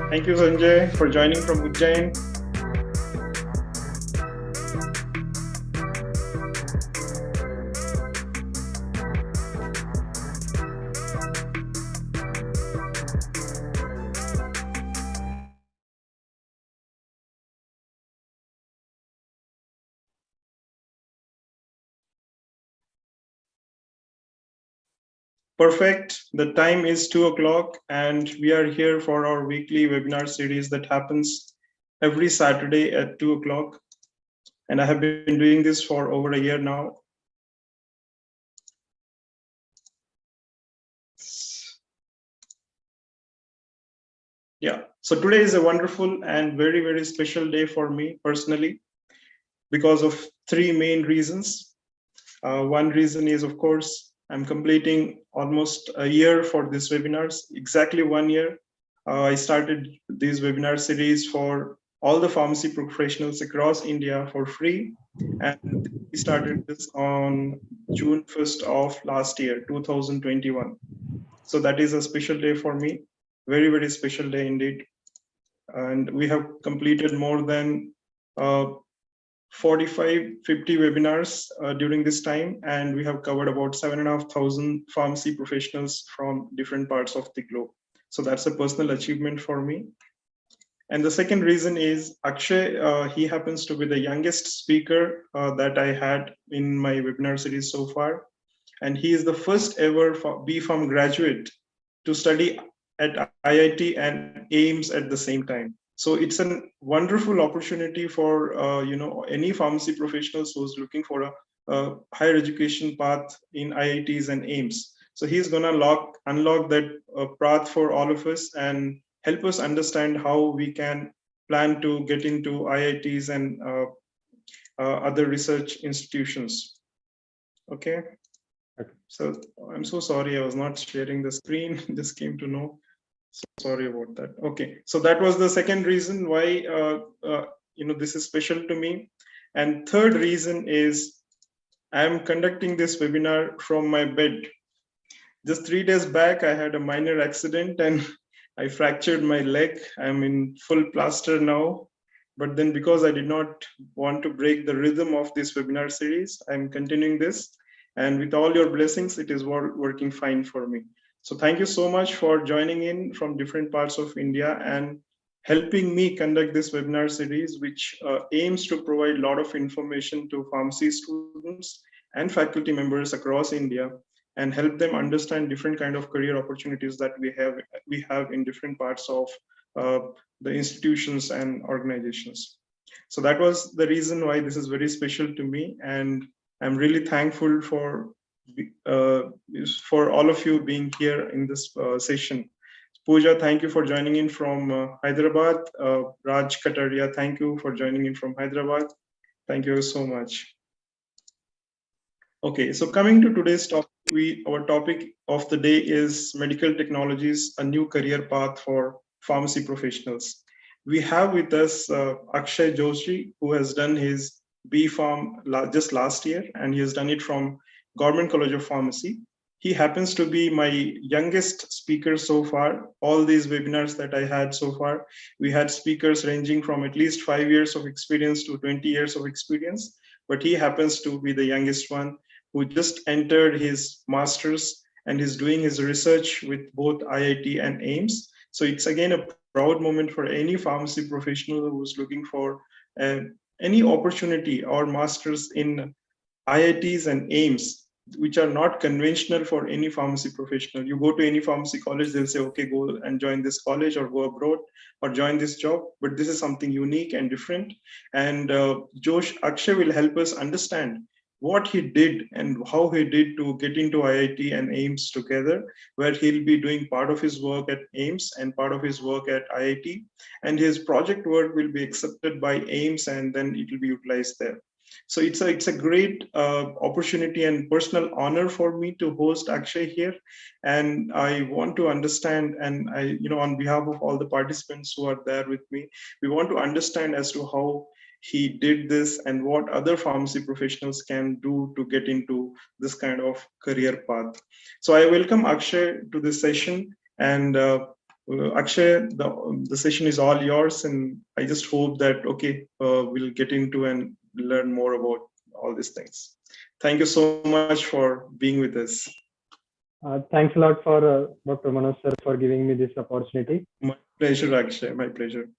Thank you, Sanjay, for joining from Ujjain. Perfect. The time is 2 o'clock, and we are here for our weekly webinar series that happens every Saturday at 2 o'clock. And I have been doing this for over a year now. Yeah. So today is a wonderful and very, very special day for me personally because of three main reasons. One reason is, of course, I'm completing almost a year for these webinars, exactly 1 year. I started these webinar series for all the pharmacy professionals across India for free. And we started this on June 1st of last year, 2021. So that is a special day for me, very, very special day indeed. And we have completed more than 45, 50 webinars during this time, and we have covered about 7,500 pharmacy professionals from different parts of the globe. So that's a personal achievement for me. And the second reason is Akshay, he happens to be the youngest speaker that I had in my webinar series so far. And he is the first ever B.Pharm graduate to study at IIT and AIMS at the same time. So it's a wonderful opportunity for any pharmacy professionals who's looking for a higher education path in IITs and AIMS. So he's gonna unlock that path for all of us and help us understand how we can plan to get into IITs and other research institutions. Okay. So I'm so sorry, I was not sharing the screen, just came to know. So sorry about that. Okay, so that was the second reason why this is special to me. And third reason is I'm conducting this webinar from my bed. Just 3 days back, I had a minor accident and I fractured my leg. I'm in full plaster now. But then because I did not want to break the rhythm of this webinar series, I'm continuing this. And with all your blessings, it is working fine for me. So thank you so much for joining in from different parts of India and helping me conduct this webinar series, which aims to provide a lot of information to pharmacy students and faculty members across India and help them understand different kind of career opportunities that we have in different parts of the institutions and organizations. So that was the reason why this is very special to me, and I'm really thankful for all of you being here in this session. Pooja, thank you for joining in from Hyderabad. Raj Kataria, thank you for joining in from Hyderabad. Thank you so much. Okay, so coming to today's topic, our topic of the day is medical technologies, a new career path for pharmacy professionals. We have with us Akshay Joshi, who has done his B.Pharm just last year, and he has done it from Government College of Pharmacy. He happens to be my youngest speaker so far. All these webinars that I had so far, we had speakers ranging from at least 5 years of experience to 20 years of experience, but he happens to be the youngest one who just entered his master's and is doing his research with both IIT and AIMS. So it's again a proud moment for any pharmacy professional who's looking for any opportunity or master's in IITs and AIMS, which are not conventional for any pharmacy professional. You go to any pharmacy college, they'll say, okay, go and join this college or go abroad or join this job. But this is something unique and different. And Akshay will help us understand what he did and how he did to get into IIT and AIMS together, where he'll be doing part of his work at AIMS and part of his work at IIT. And his project work will be accepted by AIMS and then it will be utilized there. So it's a great opportunity and personal honor for me to host Akshay here. And I want to understand, and on behalf of all the participants who are there with me, we want to understand as to how he did this and what other pharmacy professionals can do to get into this kind of career path. So I welcome Akshay to this session, and Akshay, the session is all yours, and I just hope that we'll get into and learn more about all these things. Thank you so much for being with us. Thanks a lot for Dr. Manoj sir for giving me this opportunity. My pleasure, Akshay. My pleasure.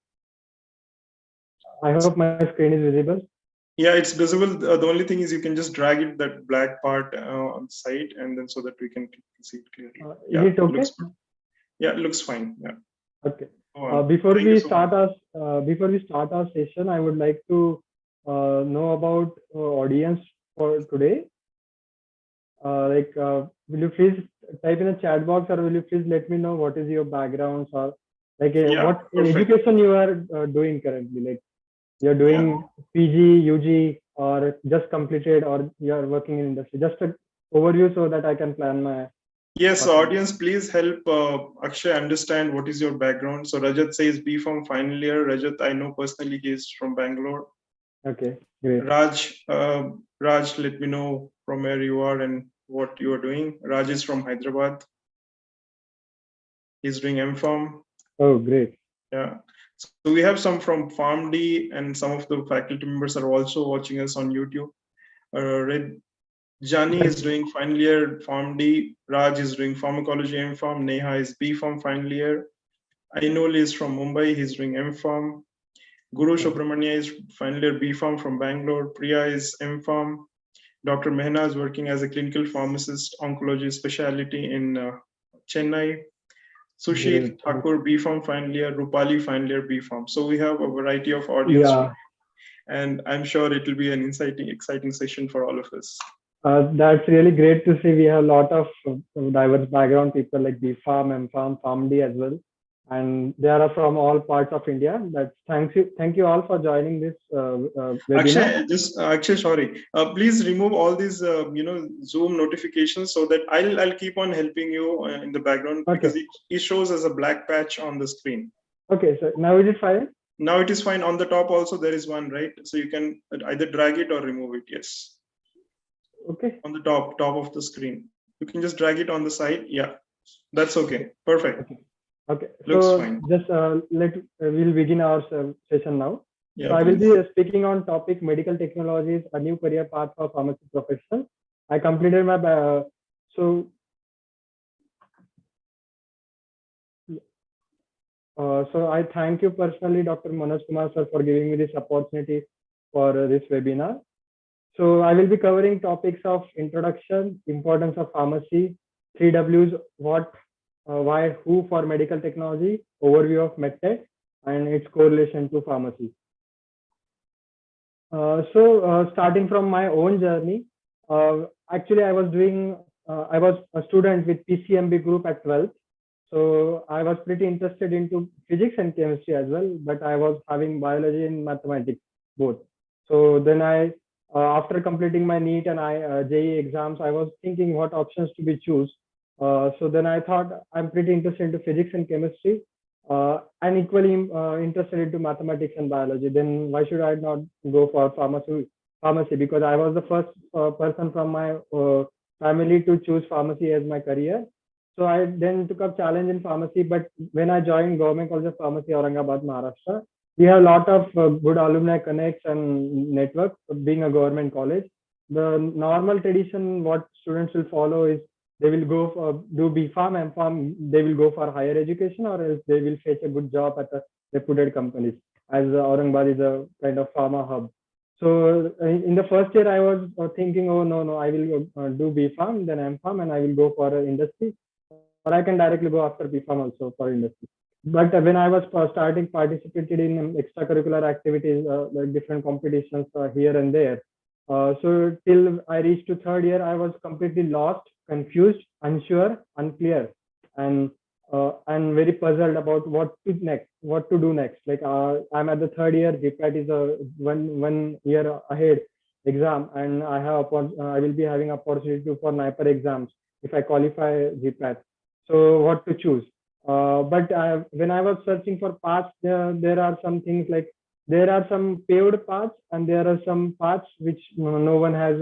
I hope my screen is visible. Yeah, it's visible. The only thing is you can just drag it, that black part on the side, and then so that we can see it clearly. Is it okay? It looks fine. Yeah. Okay. Before we start our session, I would like to know about audience for today. Will you please type in a chat box, or will you please let me know what is your backgrounds, or what education you are doing currently? Like you're doing PG, UG, or just completed, or you're working in industry? Just an overview so that I can plan my. Yes, audience, please help Akshay understand what is your background. So Rajat says B Farm final year. Rajat, I know personally, he is from Bangalore. Okay, great. Raj, let me know from where you are and what you are doing. Raj is from Hyderabad. He's doing M-Farm. Oh, great. Yeah. So we have some from PharmD, and some of the faculty members are also watching us on YouTube. Jani is doing final year PharmD. Raj is doing pharmacology M-Farm. Neha is B-Farm final year. Ainul is from Mumbai. He's doing M-Farm. Guru Subramania is final year B-Farm from Bangalore. Priya is M-Farm. Dr. Mehna is working as a clinical pharmacist, oncology specialty in Chennai. Sushil Thakur, B-Farm final year. Rupali final year B-Farm. So we have a variety of audience. Yeah. And I'm sure it will be an exciting session for all of us. That's really great to see. We have a lot of diverse background people like B-Farm, M-Farm, PharmD as well. And they are from all parts of India. Thank you all for joining this webinar. Akshay, sorry. Please remove all these Zoom notifications so that I'll keep on helping you in the background, because it shows as a black patch on the screen. Okay, so now is it fine? Now it is fine. On the top also there is one, right? So you can either drag it or remove it. Yes. Okay. On the top of the screen, you can just drag it on the side. Yeah, that's okay. Perfect. Okay. Looks so fine. Just we'll begin our session now. Yeah, so I will be speaking on topic medical technologies, a new career path for pharmacy professionals. I completed my so I thank you personally, Dr. Manoj Kumar sir, for giving me this opportunity for this webinar. So I will be covering topics of introduction, importance of pharmacy, 3 Ws, what, why, who for medical technology, overview of medtech, and its correlation to pharmacy. Starting from my own journey, actually I was a student with PCMB group at 12th. So I was pretty interested into physics and chemistry as well, but I was having biology and mathematics both. So then after completing my NEET and JEE exams, I was thinking what options to be choose. So then I thought I'm pretty interested into physics and chemistry, and equally interested into mathematics and biology. Then why should I not go for pharmacy? Because I was the first person from my family to choose pharmacy as my career. So I then took up challenge in pharmacy. But when I joined Government College of Pharmacy, Aurangabad, Maharashtra, we have a lot of good alumni connects and network. Being a government college, the normal tradition what students will follow is they will go for do B-Farm, M-Farm, they will go for higher education, or else they will fetch a good job at the reputed companies, as Aurangabad is a kind of pharma hub. So in the first year, I was thinking, oh no, I will do B-Farm, then M-Farm, and I will go for industry, or I can directly go after B-Farm also for industry. But when I was participated in extracurricular activities, like different competitions here and there. So till I reached to third year, I was completely lost, confused, unsure, unclear, and very puzzled about what to do next. Like I'm at the third year, GPAT is a one year ahead exam, and I will be having opportunity for NIPER exams if I qualify GPAT. So what to choose? But when I was searching for paths, there are some things like there are some paved paths and there are some paths which no one has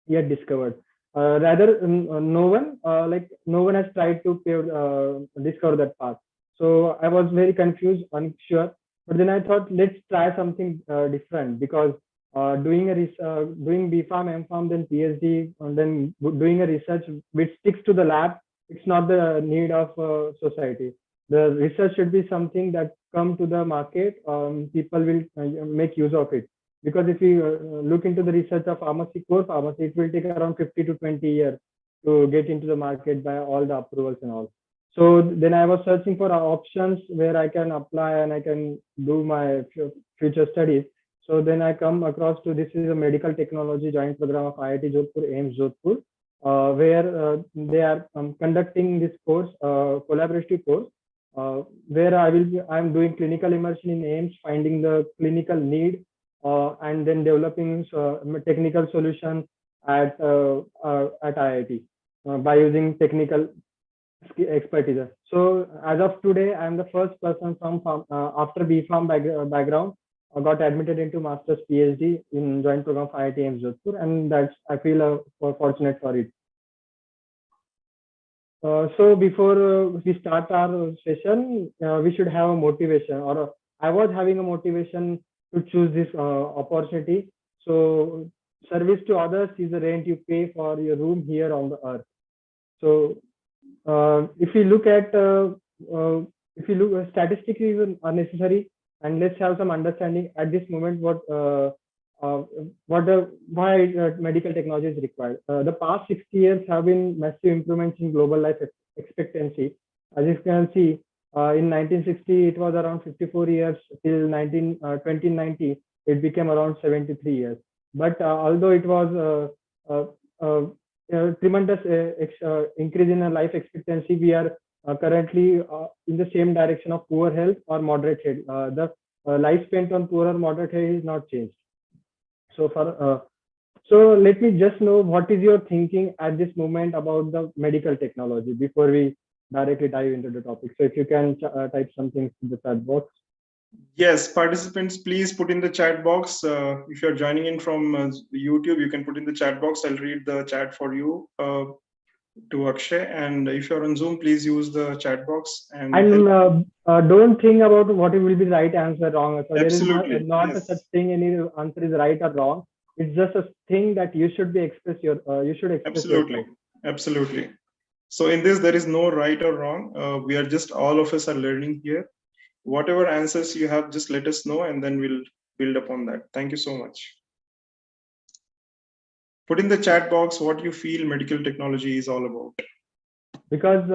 yet discovered. rather no one has tried to discover that path. So I was very confused, unsure. But then I thought, let's try something different, because doing BPharm, MPharm, then PhD, and then doing a research which sticks to the lab, it's not the need of society. The research should be something that come to the market. People will make use of it, because if you look into the research of pharmacy, core pharmacy, it will take around 50 to 20 years to get into the market by all the approvals and all. So then I was searching for options where I can apply and I can do my future studies. So then I come across to, this is a medical technology joint program of IIT Jodhpur, AIMS Jodhpur, where they are conducting this course, collaborative course, where I'm doing clinical immersion in AIMS, finding the clinical need, and then developing technical solutions at IIT by using technical expertise. So as of today, I'm the first person from after BPharm background, got admitted into master's PhD in joint program of IIT AIMS Jodhpur, and that's, I feel fortunate for it. So before we start our session, we should have a motivation, or I was having a motivation to choose this opportunity. So service to others is the rent you pay for your room here on the earth. So if you look at statistics is unnecessary, and let's have some understanding at this moment why medical technology is required. The past 60 years have been massive improvements in global life expectancy. As you can see, in 1960 it was around 54 years, till 2090 it became around 73 years. But although it was tremendous increase in life expectancy, we are currently in the same direction of poor health or moderate health. The life spent on poor or moderate health is not changed. So let me just know, what is your thinking at this moment about the medical technology before we directly dive into the topic. So if you can type something in the chat box. Yes, participants, please put in the chat box. If you're joining in from YouTube, you can put in the chat box. I'll read the chat for you to Akshay. And if you're on Zoom, please use the chat box. And don't think about what will be the right answer, wrong. So absolutely. There is not yes. a such thing, any answer is right or wrong. It's just a thing that you should be express your, you should express absolutely. Yourself. Absolutely. So in this, there is no right or wrong. We are just, all of us are learning here. Whatever answers you have, just let us know, and then we'll build upon that. Thank you so much. Put in the chat box what you feel medical technology is all about. Because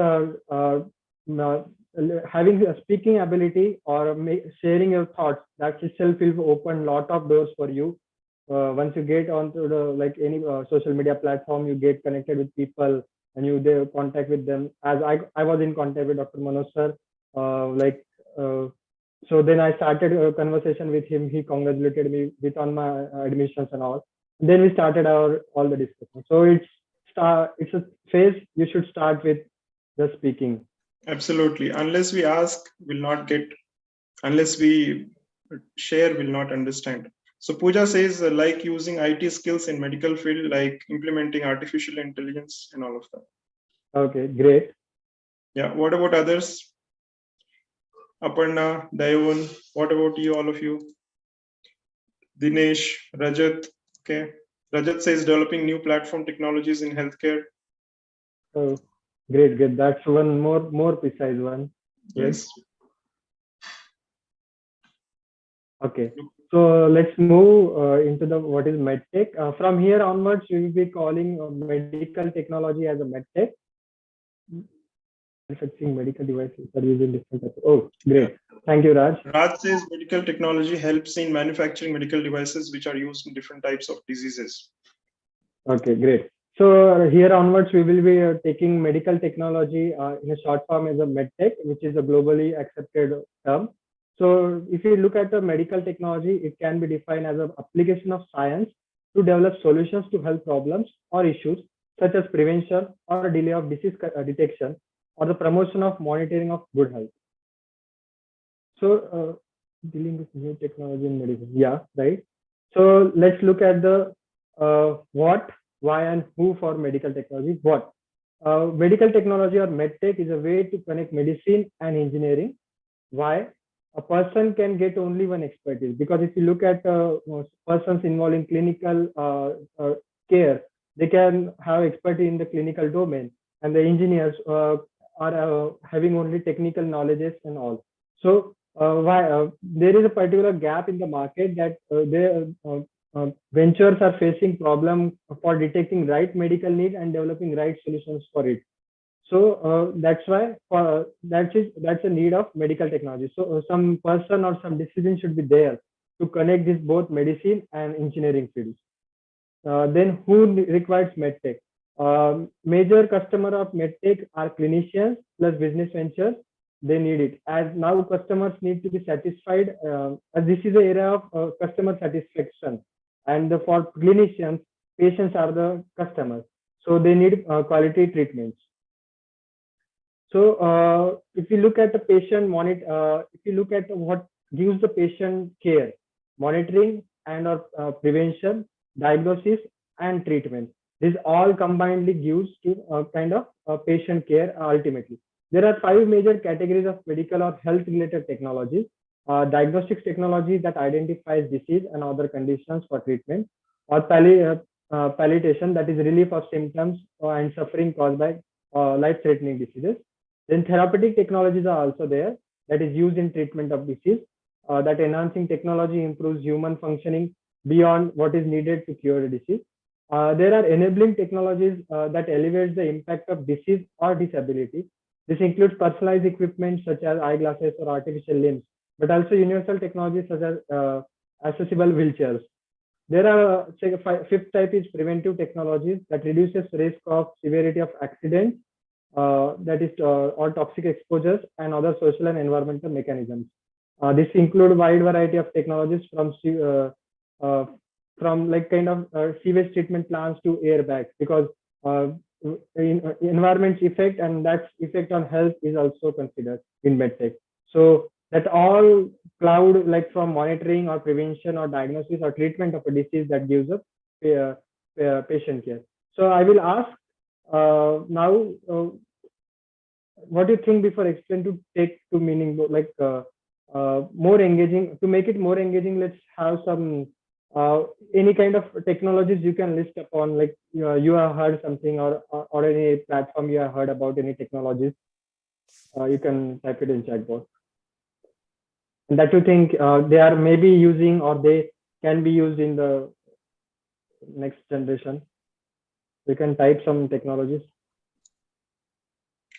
having a speaking ability or sharing your thoughts, that itself will open a lot of doors for you. Once you get onto the any social media platform, you get connected with people and you contact with them. As I was in contact with Dr. Manoj sir, so then I started a conversation with him. He congratulated me on my admissions and all. Then we started all the discussion. So it's a phase. You should start with the speaking. Absolutely. Unless we ask, we'll not get. Unless we share, we'll not understand. So Pooja says, like using IT skills in medical field, like implementing artificial intelligence and all of that. Okay, great. Yeah. What about others? Aparna, Dayon, what about you, all of you? Dinesh, Rajat. Okay. Rajat says developing new platform technologies in healthcare. Oh, great. That's one more precise one. Yes. Okay. So let's move into what is medtech. From here onwards, we will be calling medical technology as a medtech. Manufacturing medical devices that use in different types. Oh, great. Thank you, Raj. Raj says medical technology helps in manufacturing medical devices which are used in different types of diseases. Okay, great. So here onwards, we will be taking medical technology in a short form as a medtech, which is a globally accepted term. So if you look at the medical technology, it can be defined as an application of science to develop solutions to health problems or issues, such as prevention or delay of disease detection, or the promotion of monitoring of good health. So dealing with new technology in medicine. Yeah, right. So let's look at the what why and who for medical technology. What? Medical technology or medtech is a way to connect medicine and engineering. Why? A person can get only one expertise, because if you look at persons involved in clinical care, they can have expertise in the clinical domain, and the engineers are having only technical knowledges and all. So why there is a particular gap in the market that ventures are facing problem for detecting right medical need and developing right solutions for it. So that's why that's a need of medical technology. So some person or some decision should be there to connect this both medicine and engineering fields. Then who requires medtech? Major customer of medtech are clinicians plus business ventures. They need it, as now customers need to be satisfied. As this is an era of customer satisfaction, and for clinicians, patients are the customers, so they need quality treatments. So if you look at the patient monitor, if you look at what gives the patient care, monitoring and or prevention, diagnosis and treatment, this all combinedly gives to kind of patient care ultimately. There are 5 major categories of medical or health related technologies. Diagnostics technology that identifies disease and other conditions for treatment, or palliation, that is relief of symptoms and suffering caused by life-threatening diseases. Then therapeutic technologies are also there, that is used in treatment of disease. That enhancing technology improves human functioning beyond what is needed to cure a disease. There are enabling technologies that elevates the impact of disease or disability. This includes personalized equipment such as eyeglasses or artificial limbs, but also universal technologies such as accessible wheelchairs. There are fifth type is preventive technologies that reduces risk of severity of accidents, that is all toxic exposures and other social and environmental mechanisms. This include wide variety of technologies from like kind of sewage treatment plants to airbags, because environment's effect and that effect on health is also considered in medtech. So that all cloud, like from monitoring or prevention or diagnosis or treatment of a disease that gives up patient care. So I will ask now, what do you think before explain to take to meaning, like more engaging, to make it more engaging? Let's have some any kind of technologies you can list upon, like you have heard something, or any platform you have heard about any technologies. You can type it in chat box. And that you think they are maybe using or they can be used in the next generation. You can type some technologies.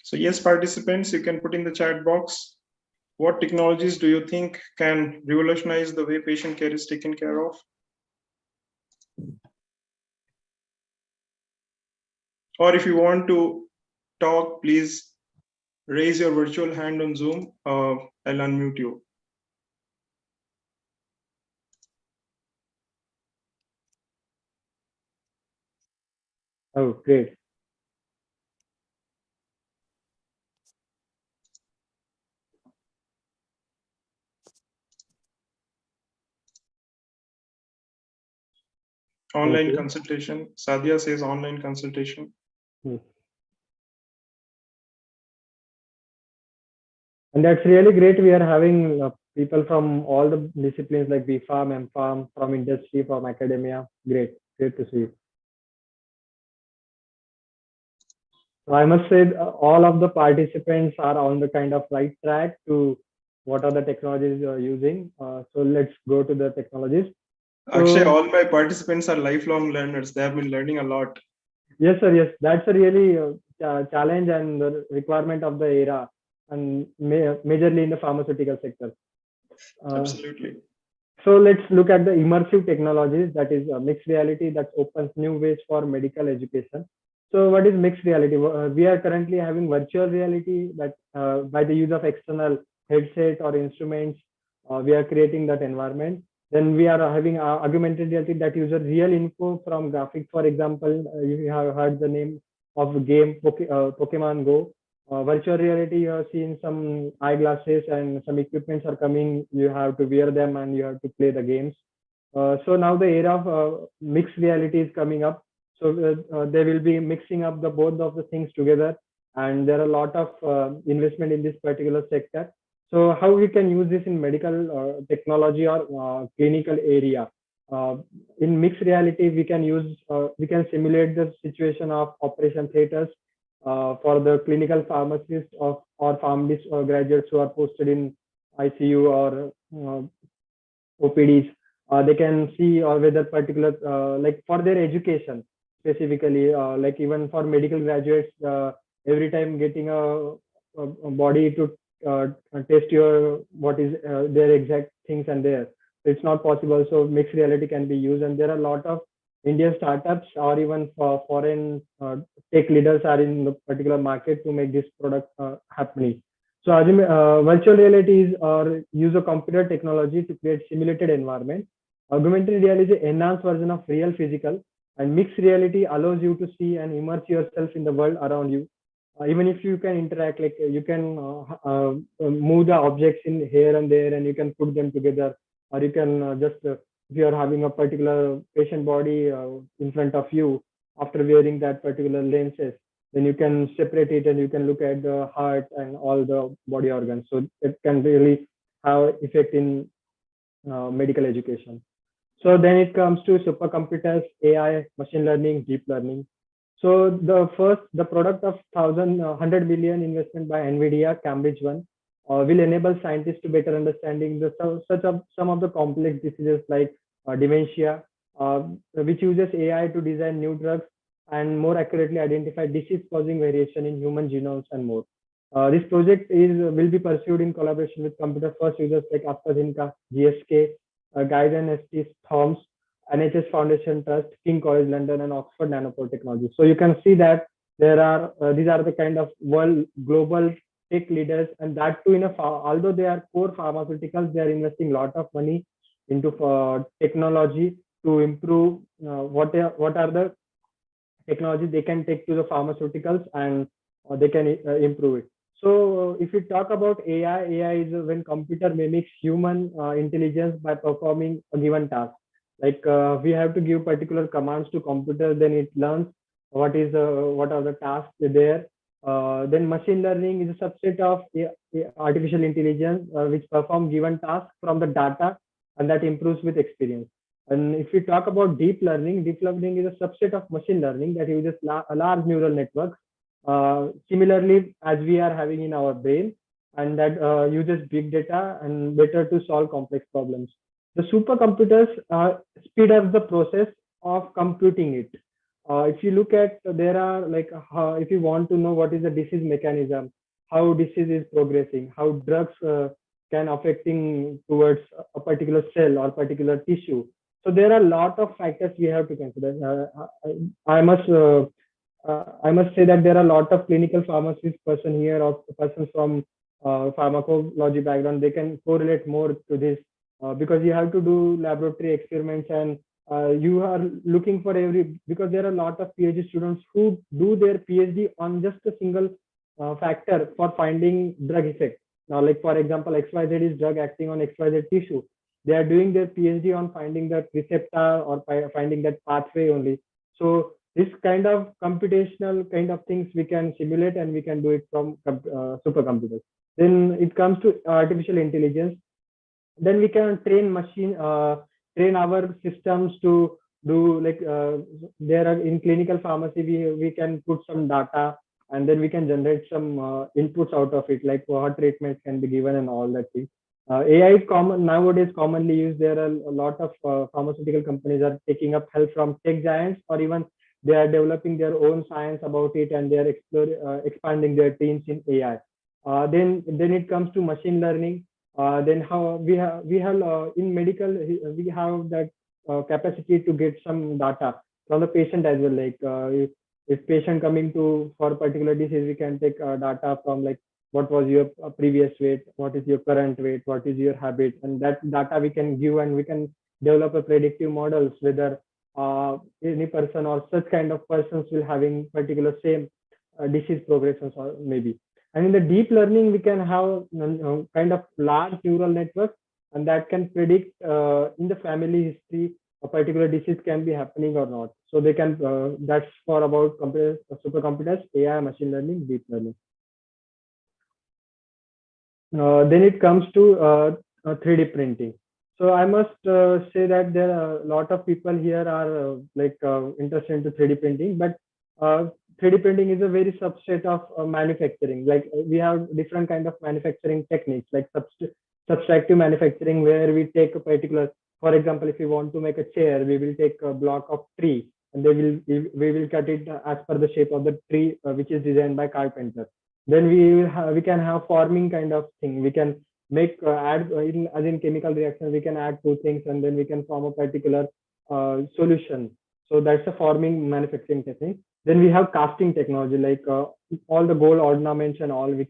So yes, participants, you can put in the chat box, what technologies do you think can revolutionize the way patient care is taken care of? Or if you want to talk, please raise your virtual hand on Zoom. I'll unmute you. Oh, great. Online consultation. Sadia says online consultation. And that's really great. We are having people from all the disciplines like BPharm, MPharm, from industry, from academia. Great to see. So I must say all of the participants are on the kind of right track to what are the technologies you are using. So let's go to the technologies. Actually, all my participants are lifelong learners. They have been learning a lot. Yes, sir. Yes, that's a really challenge and the requirement of the era, and majorly in the pharmaceutical sector. Absolutely. So let's look at the immersive technologies, that is mixed reality, that opens new ways for medical education. So what is mixed reality? We are currently having virtual reality that by the use of external headset or instruments, we are creating that environment. Then we are having augmented reality that uses real info from graphics. For example, you have heard the name of the game Pokemon Go. Virtual reality, you have seen some eyeglasses and some equipments are coming. You have to wear them and you have to play the games. So now the era of mixed reality is coming up. So they will be mixing up the both of the things together, and there are a lot of investment in this particular sector. So how we can use this in medical technology or clinical area? Uh, in mixed reality, we can simulate the situation of operation theaters for the clinical pharmacists or pharmacist graduates who are posted in ICU or OPDs. They can see or whether particular like for their education specifically, like even for medical graduates, every time getting a body to test your what is their exact things and there. It's not possible. So mixed reality can be used, and there are a lot of Indian startups or even for foreign tech leaders are in the particular market to make this product happening. So virtual reality is or use of computer technology to create simulated environment. Augmented reality is an enhanced version of real physical, and mixed reality allows you to see and immerse yourself in the world around you. Even if you can interact, like you can move the objects in here and there, and you can put them together, or you can just if you are having a particular patient body in front of you after wearing that particular lenses, then you can separate it and you can look at the heart and all the body organs. So it can really have effect in medical education. So then it comes to supercomputers, AI, machine learning, deep learning. So the product of 100 million investment by NVIDIA, Cambridge One, will enable scientists to better understanding some of the complex diseases like dementia, which uses AI to design new drugs and more accurately identify disease-causing variation in human genomes and more. This project will be pursued in collaboration with computer first users like AstraZeneca, GSK, Guyton ST Thoms, NHS Foundation Trust, King College London, and Oxford Nanopore Technology. So you can see that there are these are the kind of world global tech leaders, and that too although they are core pharmaceuticals, they are investing a lot of money into technology to improve what are the technology they can take to the pharmaceuticals, and they can improve it. So if we talk about AI is when computer mimics human intelligence by performing a given task. Like we have to give particular commands to computer, then it learns what are the tasks there. Then machine learning is a subset of artificial intelligence which perform given tasks from the data, and that improves with experience. And if we talk about deep learning is a subset of machine learning that uses large neural networks, similarly as we are having in our brain, and that uses big data and better to solve complex problems. The supercomputers speed up the process of computing it. If you look at, there are like, if you want to know what is the disease mechanism, how disease is progressing, how drugs can affecting towards a particular cell or particular tissue. So there are a lot of factors we have to consider. I must say that there are a lot of clinical pharmacist person here or persons from pharmacology background. They can correlate more to this because you have to do laboratory experiments, and you are looking for because there are a lot of PhD students who do their PhD on just a single factor for finding drug effect. Now, like for example, XYZ is drug acting on XYZ tissue. They are doing their PhD on finding that receptor or finding that pathway only. So this kind of computational kind of things we can simulate, and we can do it from supercomputers. Then it comes to artificial intelligence. Then we can train our systems to do like there are in clinical pharmacy we can put some data, and then we can generate some inputs out of it, like what treatments can be given and all that thing. AI is common nowadays, commonly used. There are a lot of pharmaceutical companies are taking up help from tech giants, or even they are developing their own science about it, and they are expanding their teams in AI. Then it comes to machine learning. Then how we have in medical we have that capacity to get some data from the patient as well. Like if patient coming to for a particular disease, we can take data from like what was your previous weight, what is your current weight, what is your habit, and that data we can give, and we can develop a predictive models whether any person or such kind of persons will having particular same disease progressions or maybe. And in the deep learning, we can have kind of large neural networks, and that can predict in the family history a particular disease can be happening or not. So they can, that's for about supercomputers, AI, machine learning, deep learning. Then it comes to 3D printing. So I must say that there are a lot of people here are interested into 3D printing, but 3D printing is a very subset of manufacturing. Like we have different kind of manufacturing techniques, like subtractive manufacturing, where we take a particular, for example, if we want to make a chair, we will take a block of tree and we will cut it as per the shape of the tree, which is designed by carpenter. Then we can have forming kind of thing. We can make add as in chemical reaction, we can add two things and then we can form a particular solution. So that's a forming manufacturing technique. Then we have casting technology, like all the gold ornaments and all. We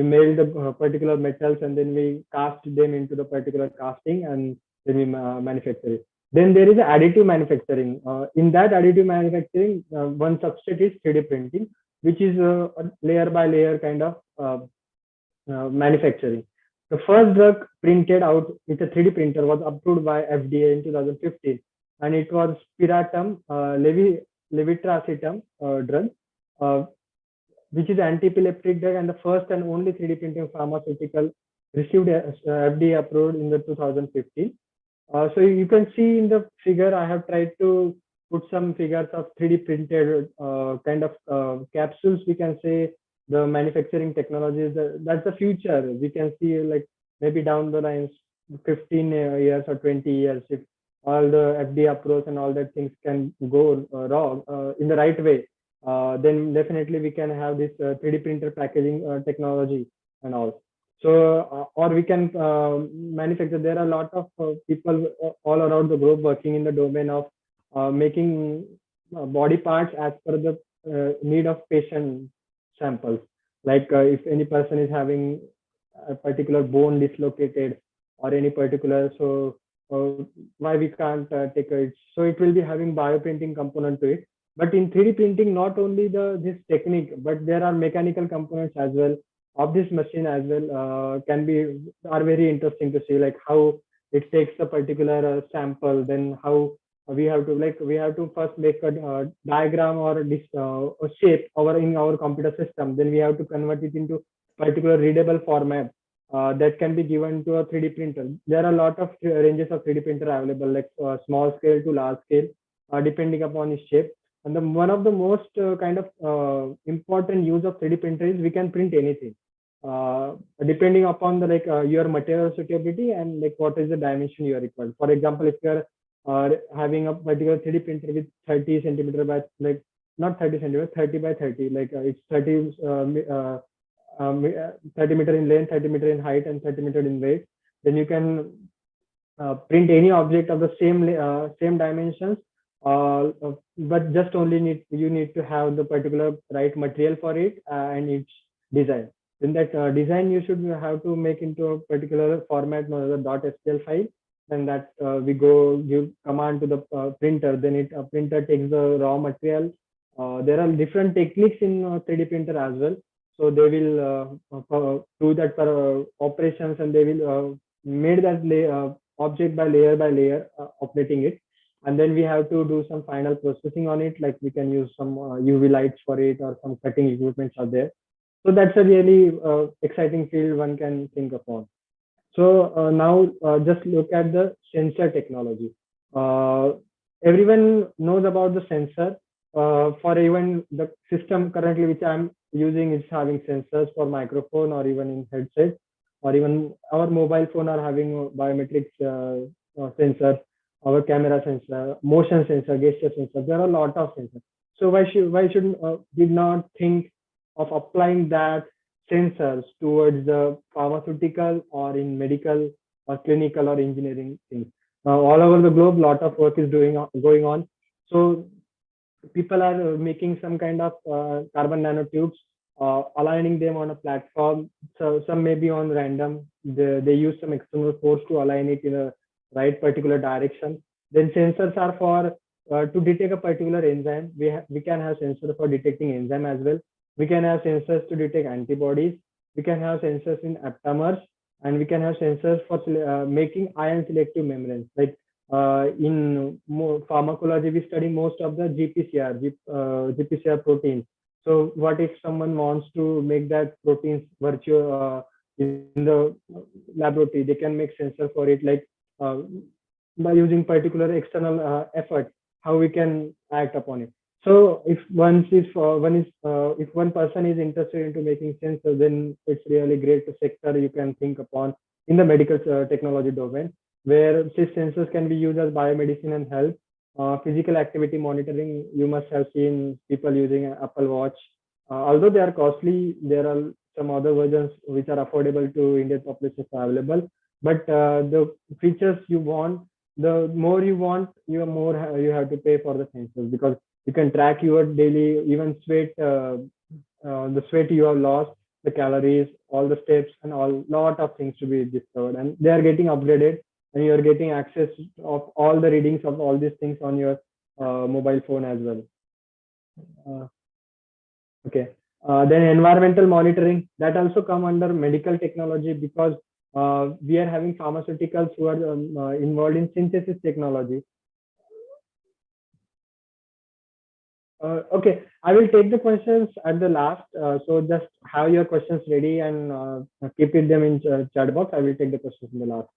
melt the particular metals and then we cast them into the particular casting and then we manufacture it. Then there is additive manufacturing. In that additive manufacturing, one substrate is 3D printing, which is a layer by layer kind of manufacturing. The first drug printed out with a 3D printer was approved by FDA in 2015, and it was Piratum levetiracetam drug, uh, which is anti-epileptic drug and the first and only 3D printing pharmaceutical received FDA approved in the 2015. So you can see in the figure, I have tried to put some figures of 3D printed kind of capsules. We can say the manufacturing technologies, that's the future. We can see like maybe down the lines 15 years or 20 years, if all the FDA approach and all that things can go wrong in the right way, then definitely we can have this 3D printer packaging technology and all. So, or we can manufacture. There are a lot of people all around the globe working in the domain of making body parts as per the need of patient samples. Like if any person is having a particular bone dislocated or any particular, so why we can't take it? So it will be having bioprinting component to it. But in 3D printing, not only this technique, but there are mechanical components as well of this machine as well, are very interesting to see, like how it takes a particular sample, then how we have to first make a diagram or a shape in our computer system. Then we have to convert it into particular readable format that can be given to a 3D printer. There are a lot of ranges of 3D printer available, like small scale to large scale, depending upon its shape. And one of the most kind of important use of 3D printer is we can print anything, depending upon the your material suitability and like what is the dimension you are required. For example, if you are having a particular 3D printer with 30 centimeter by not 30 centimeter, 30 by 30, like it's 30 meter in length, 30 meter in height, and 30 meter in weight. Then you can print any object of the same dimensions, but just only you need to have the particular right material for it and its design. Then that design you should have to make into a particular format known as a .stl file. Then that we give command to the printer. Then printer takes the raw material. There are different techniques in 3D printer as well. So they will do that for operations, and they will made that object by layer operating it. And then we have to do some final processing on it, like we can use some UV lights for it or some cutting equipments are there. So that's a really exciting field one can think upon. So now just look at the sensor technology. Everyone knows about the sensor. For even the system currently which I'm using is having sensors for microphone or even in headset, or even our mobile phone are having biometrics sensors, our camera sensor, motion sensor, gesture sensor. There are a lot of sensors. So why should we not think of applying that sensors towards the pharmaceutical or in medical or clinical or engineering things? All over the globe, lot of work is going on. So people are making some kind of carbon nanotubes, aligning them on a platform. So some may be on random. They use some external force to align it in a right particular direction. Then sensors are for to detect a particular enzyme. We can have sensors for detecting enzyme as well. We can have sensors to detect antibodies. We can have sensors in aptamers, and we can have sensors for making ion selective membranes. Like in pharmacology, we study most of the GPCR proteins. So what if someone wants to make that proteins virtual in the laboratory? They can make sensor for it, like uh, by using particular external effort, how we can act upon it. So if one person is interested into making sensors, then it's really great sector you can think upon in the medical technology domain, where these sensors can be used as biomedicine and health. Physical activity monitoring, you must have seen people using an Apple Watch. Although they are costly, there are some other versions which are affordable to Indian populations available. But the features you want, the more you want, you have to pay for the sensors, because you can track your daily, even the sweat you have lost, the calories, all the steps, and all lot of things to be discovered. And they are getting upgraded, and you are getting access of all the readings of all these things on your mobile phone as well. Uh, okay. Then environmental monitoring, that also come under medical technology, because we are having pharmaceuticals who are involved in synthesis technology. Okay, I will take the questions at the last. So just have your questions ready and keep it them in chat box. I will take the questions in the last.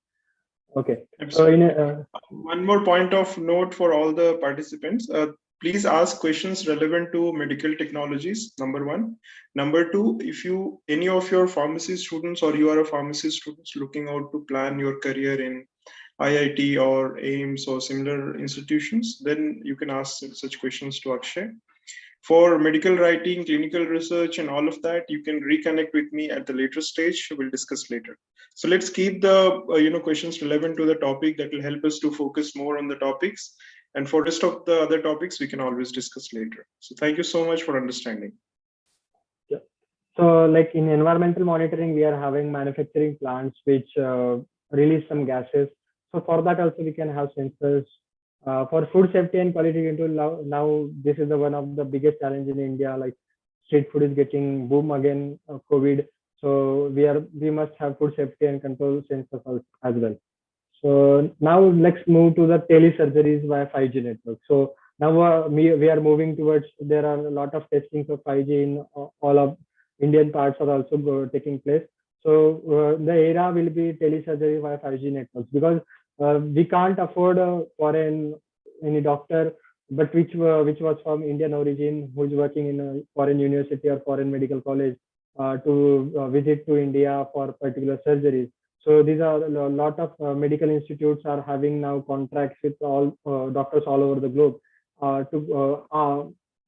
Okay. So Absolutely. One more point of note for all the participants. Please ask questions relevant to medical technologies, number one. Number two, if any of your pharmacy students, or you are a pharmacy student looking out to plan your career in IIT or AIMS or similar institutions, then you can ask such questions to Akshay. For medical writing, clinical research, and all of that, you can reconnect with me at the later stage. We'll discuss later. So let's keep the questions relevant to the topic. That will help us to focus more on the topics. And for rest of the other topics, we can always discuss later. So thank you so much for understanding. Yeah. So like in environmental monitoring, we are having manufacturing plants which release some gases. So for that also we can have sensors. For food safety and quality control, now this is the one of the biggest challenge in India. Like street food is getting boom again, COVID. So we must have food safety and control sensors as well. So now let's move to the telesurgeries via 5G network. So now we are moving towards, there are a lot of testings of 5G in all of Indian parts are also taking place. So the era will be telesurgery via 5G networks, because we can't afford any doctor, but which was from Indian origin, who is working in a foreign university or foreign medical college to visit to India for particular surgeries. So these are a lot of medical institutes are having now contracts with all doctors all over the globe to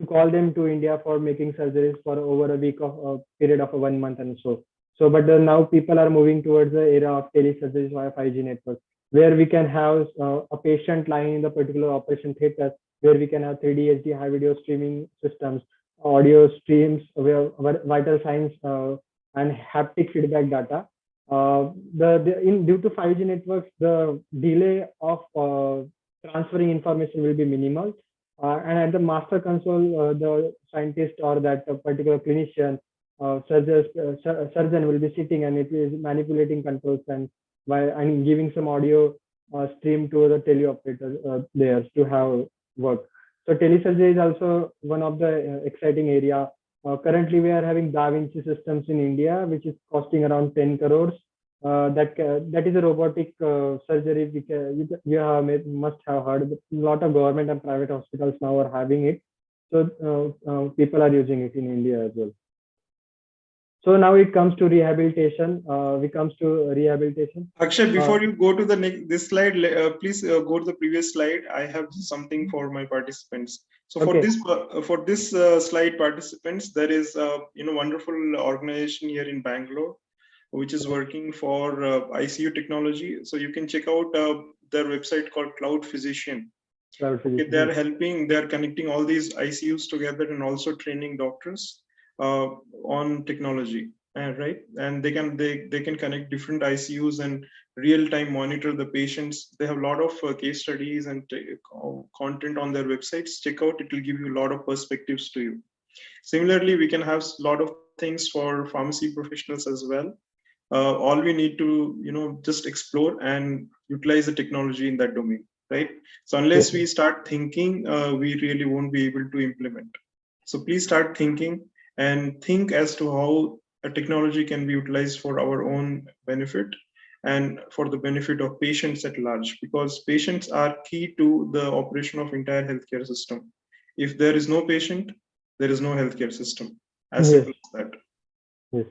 call them to India for making surgeries for over a week of period of 1 month and so. So, but now people are moving towards the era of telesurgeries via 5G network, where we can have a patient lying in the particular operation theater, where we can have 3D HD high video streaming systems, audio streams, where vital signs and haptic feedback data. Due to 5G networks, the delay of transferring information will be minimal. And at the master console, the scientist or that particular clinician, surgeon will be sitting, and it is manipulating controls and giving some audio stream to the teleoperator there to have work. So telesurgery is also one of the exciting area. Currently, we are having Da Vinci systems in India, which is costing around 10 crores. That is a robotic surgery. Must have heard. A lot of government and private hospitals now are having it. So people are using it in India as well. So now it comes to rehabilitation. Akshay, before you go to the next this slide, please go to the previous slide. I have something for my participants. So Okay. For this slide, participants, there is wonderful organization here in Bangalore, which is working for ICU technology. So you can check out their website called Cloud Physician. Okay, they are connecting all these ICUs together and also training doctors on technology, right? And they can connect different ICUs and real time monitor the patients. They have a lot of case studies and content on their websites. Check out; it will give you a lot of perspectives to you. Similarly, we can have a lot of things for pharmacy professionals as well. All we need to just explore and utilize the technology in that domain. right? So unless we start thinking, we really won't be able to implement. So please start thinking and think as to how a technology can be utilized for our own benefit and for the benefit of patients at large, because patients are key to the operation of entire healthcare system. If there is no patient, there is no healthcare system. As Yes, simple as that. yes.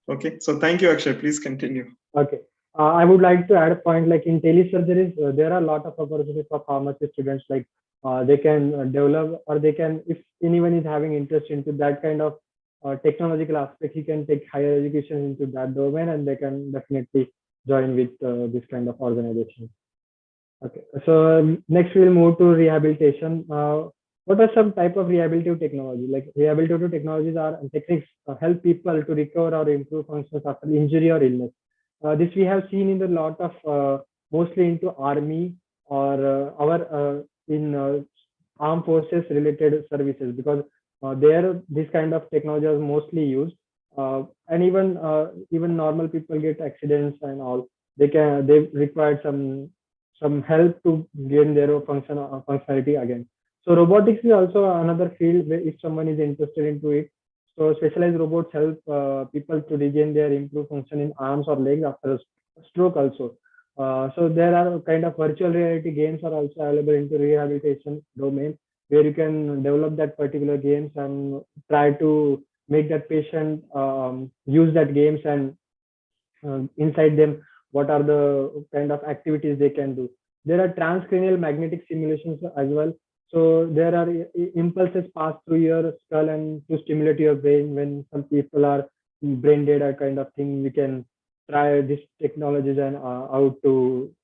Okay. So thank you, Akshay. Please continue. Okay. I would like to add a point like in telesurgeries, there are a lot of opportunities for pharmacy students. Like they can develop, or they can, if anyone is having interest into that kind of technological aspect, he can take higher education into that domain, and they can definitely join with this kind of organization. Okay. So next we'll move to rehabilitation. What are some type of rehabilitative technology? Like rehabilitative technologies are techniques help people to recover or improve functions after injury or illness. This we have seen in a lot of mostly into army or our in armed forces related services, because there this kind of technology is mostly used. And even normal people get accidents and all. They require some help to gain their functionality again. So robotics is also another field where if someone is interested into it. So specialized robots help people to regain their improved function in arms or legs after a stroke also. So there are kind of virtual reality games are also available into rehabilitation domain, where you can develop that particular games and try to make that patient use that games, and inside them what are the kind of activities they can do. There are transcranial magnetic simulations as well. So there are impulses pass through your skull and to stimulate your brain when some people are brain dead or kind of thing. We can try these technologies and out to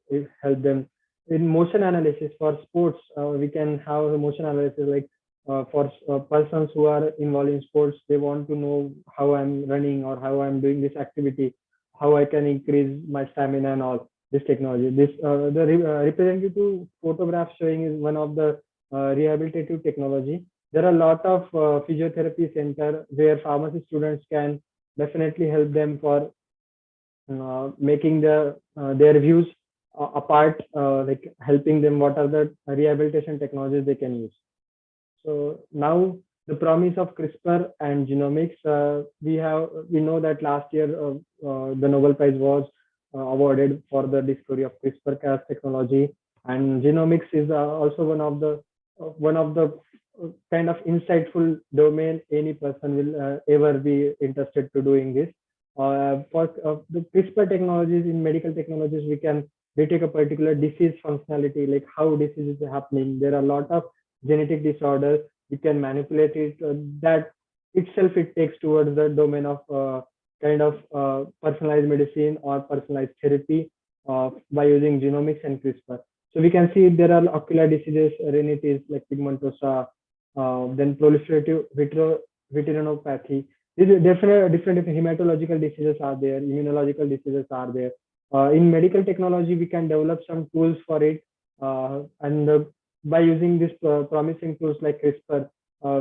help them. In motion analysis for sports, we can have a motion analysis like for persons who are involved in sports, they want to know how I'm running or how I'm doing this activity, how I can increase my stamina and all this technology. The representative photograph showing is one of the rehabilitative technology. There are a lot of physiotherapy center where pharmacy students can definitely help them for making their views apart, like helping them what are the rehabilitation technologies they can use. So now the promise of CRISPR and genomics, we know that last year the Nobel Prize was awarded for the discovery of CRISPR-Cas technology, and genomics is also one of the kind of insightful domain any person will ever be interested to doing this. For the CRISPR technologies in medical technologies, we can detect a particular disease functionality, like how disease is happening. There are a lot of genetic disorders. We can manipulate it. That itself it takes towards the domain of kind of personalized medicine or personalized therapy by using genomics and CRISPR. So we can see there are ocular diseases, rhinitis like pigmentosa, then proliferative retinopathy. These are different hematological diseases are there, immunological diseases are there. In medical technology, we can develop some tools for it, and by using this promising tools like CRISPR,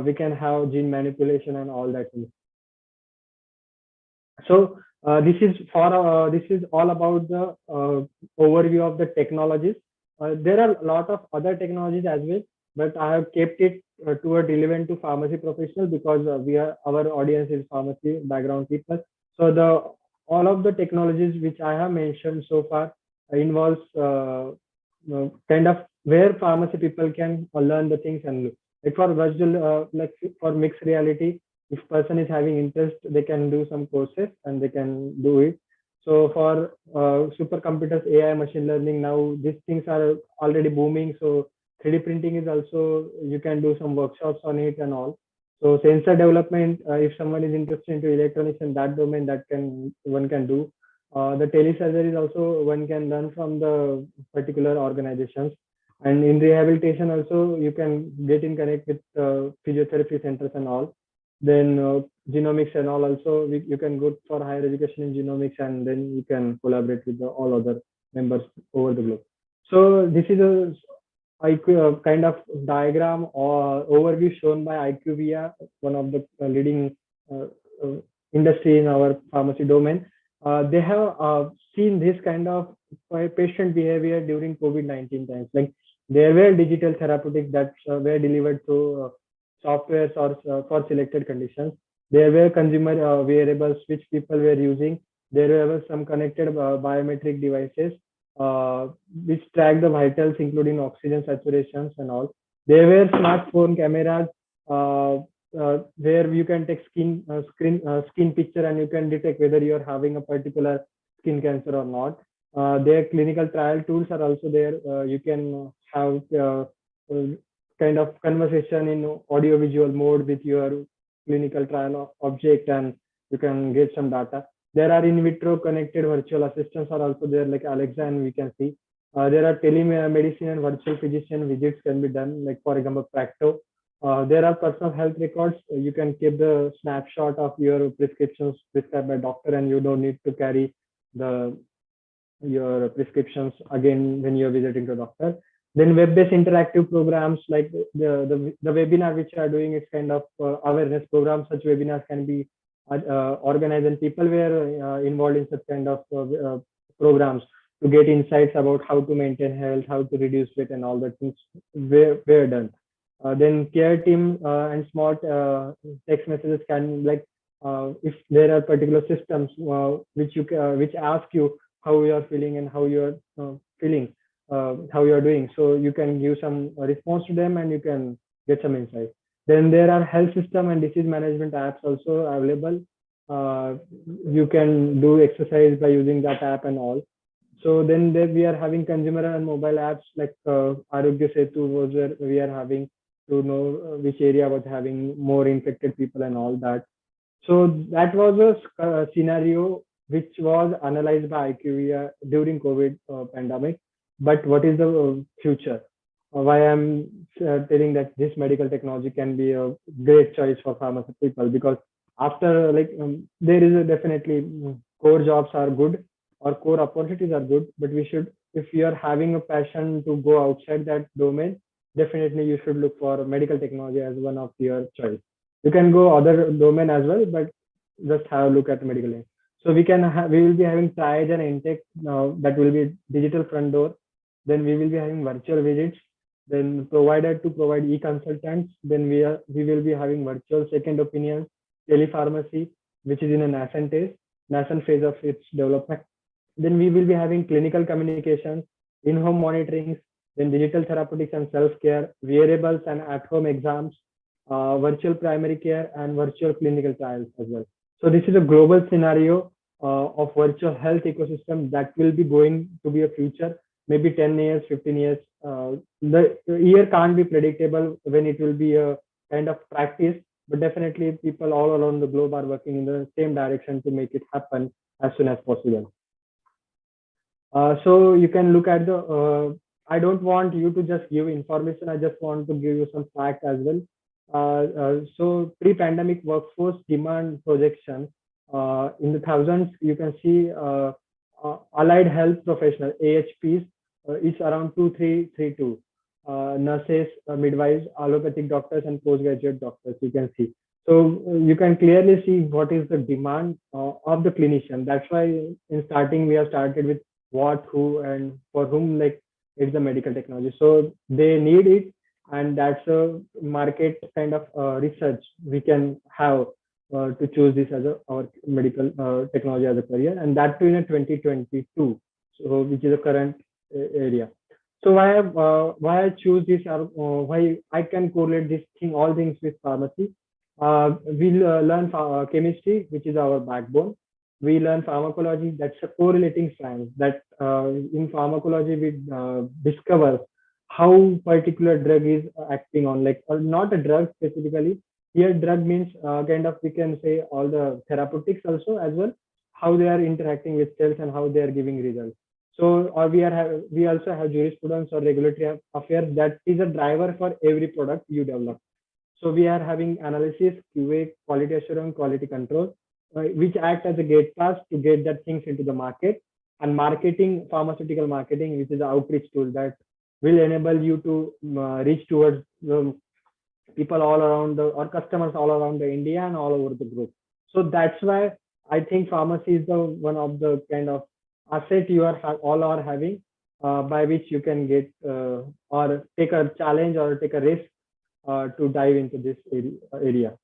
we can have gene manipulation and all that. So this is all about the overview of the technologies. There are a lot of other technologies as well, but I have kept it toward relevant to pharmacy professionals because our audience is pharmacy background people. So the all of the technologies which I have mentioned so far involves kind of where pharmacy people can learn the things and look. Like for virtual, like for mixed reality, if person is having interest, they can do some courses and they can do it. So for supercomputers, AI, machine learning, now these things are already booming. So 3D printing is also, you can do some workshops on it and all. So sensor development, if someone is interested into electronics in that domain, that one can do. The telesurgery is also one can learn from the particular organizations. And in rehabilitation also, you can get in connect with physiotherapy centers and all. Then genomics and all also, you can go for higher education in genomics, and then you can collaborate with all other members over the globe. So this is a kind of diagram or overview shown by IQVIA, one of the leading uh, uh, industry in our pharmacy domain. They have seen this kind of patient behavior during COVID-19 times. Like There were digital therapeutics that were delivered through softwares or for selected conditions. There were consumer wearables which people were using. There were some connected biometric devices which track the vitals, including oxygen saturations and all. There were smartphone cameras where you can take skin picture and you can detect whether you are having a particular skin cancer or not. Their clinical trial tools are also there. You can have kind of conversation in audio visual mode with your clinical trial object, and you can get some data. There are in vitro connected virtual assistants are also there, like Alexa, and we can see. There are telemedicine and virtual physician visits can be done, like for example, Practo. There are personal health records. You can keep the snapshot of your prescriptions prescribed by doctor, and you don't need to carry the your prescriptions again when you're visiting the doctor. Then web-based interactive programs like the webinar which are doing, it's kind of awareness program. Such webinars can be organized, and people were involved in such kind of programs to get insights about how to maintain health, how to reduce weight, and all that things were done. Then care team and smart text messages can, like if there are particular systems which ask you how you are feeling and how you are feeling, how you are doing. So you can give some response to them and you can get some insight. Then there are health system and disease management apps also available. You can do exercise by using that app and all. So then there we are having consumer and mobile apps like Arogya Setu was where we are having to know which area was having more infected people and all that. So that was a scenario which was analyzed by IQVIA during COVID pandemic. But what is the future? Why I'm telling that this medical technology can be a great choice for pharmaceutical, because after there is a definitely core jobs are good or core opportunities are good, but we should, if you are having a passion to go outside that domain, definitely you should look for medical technology as one of your choice. You can go other domain as well, but just have a look at medical. So we will be having triage and intake now, that will be digital front door. Then we will be having virtual visits, then provided to provide e-consultants. Then we will be having virtual second opinions, telepharmacy, which is in a nascent phase of its development. Then we will be having clinical communications, in-home monitoring, then digital therapeutics and self-care, wearables and at-home exams, virtual primary care, and virtual clinical trials as well. So this is a global scenario of virtual health ecosystem that will be going to be a future, maybe 10 years, 15 years. The year can't be predictable when it will be a kind of practice, but definitely people all around the globe are working in the same direction to make it happen as soon as possible. So you can look at the, I don't want you to just give information, I just want to give you some facts as well. So pre-pandemic workforce demand projection in the thousands, you can see allied health professional AHPs is around 2332. Nurses, midwives, allopathic doctors, and postgraduate doctors, you can see. So you can clearly see what is the demand of the clinician. That's why in starting we have started with what, who, and for whom, like it's the medical technology. So they need it, and that's a market kind of research we can have to choose this as our medical technology as a career, and that too in a 2022, so which is a current area. So why I choose this, why I can correlate this thing, all things with pharmacy. We'll learn chemistry, which is our backbone. We learn pharmacology, that's a correlating science. That in pharmacology we discover how particular drug is acting on, like, or not a drug specifically. Here drug means kind of, we can say all the therapeutics also as well, how they are interacting with cells and how they are giving results. So or we also have jurisprudence or regulatory affairs that is a driver for every product you develop. So we are having analysis, QA, quality assurance, quality control, which act as a gate pass to get that things into the market. And marketing, pharmaceutical marketing, which is an outreach tool that will enable you to reach towards the people all around or customers all around the India and all over the globe. So that's why I think pharmacy is the one of the kind of asset you are all are having. by which you can get or take a challenge or take a risk to dive into this area.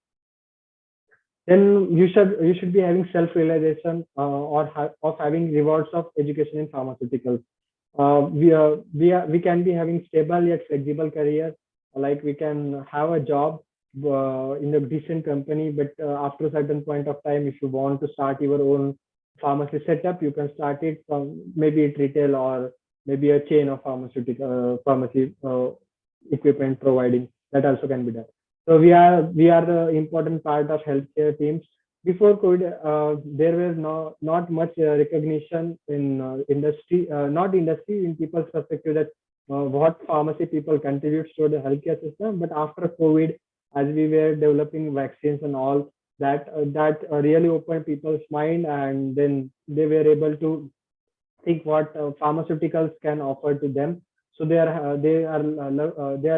Then you should be having self-realization of having rewards of education in pharmaceuticals. We can be having stable yet flexible career, like we can have a job in a decent company, but after a certain point of time, if you want to start your own pharmacy setup, you can start it from maybe it retail or maybe a chain of pharmacy equipment providing. That also can be done. So we are the important part of healthcare teams. Before COVID, there was not much recognition in industry, not industry, in people's perspective, that what pharmacy people contributes to the healthcare system. But after COVID, as we were developing vaccines and all, that really opened people's mind, and then they were able to think what pharmaceuticals can offer to them. So they are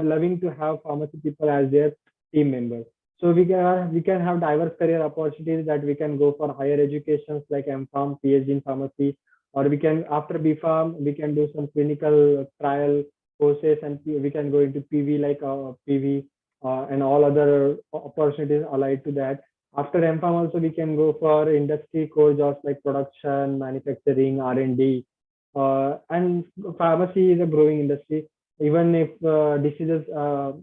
loving to have pharmacy people as their team members. So we can have diverse career opportunities, that we can go for higher educations like M.Pharm, PhD in pharmacy, or we can, after B.Pharm, we can do some clinical trial courses, and we can go into PV, like PV, and all other opportunities allied to that. After M.Pharm also, we can go for industry core jobs like production, manufacturing, R&D, and pharmacy is a growing industry. Even if diseases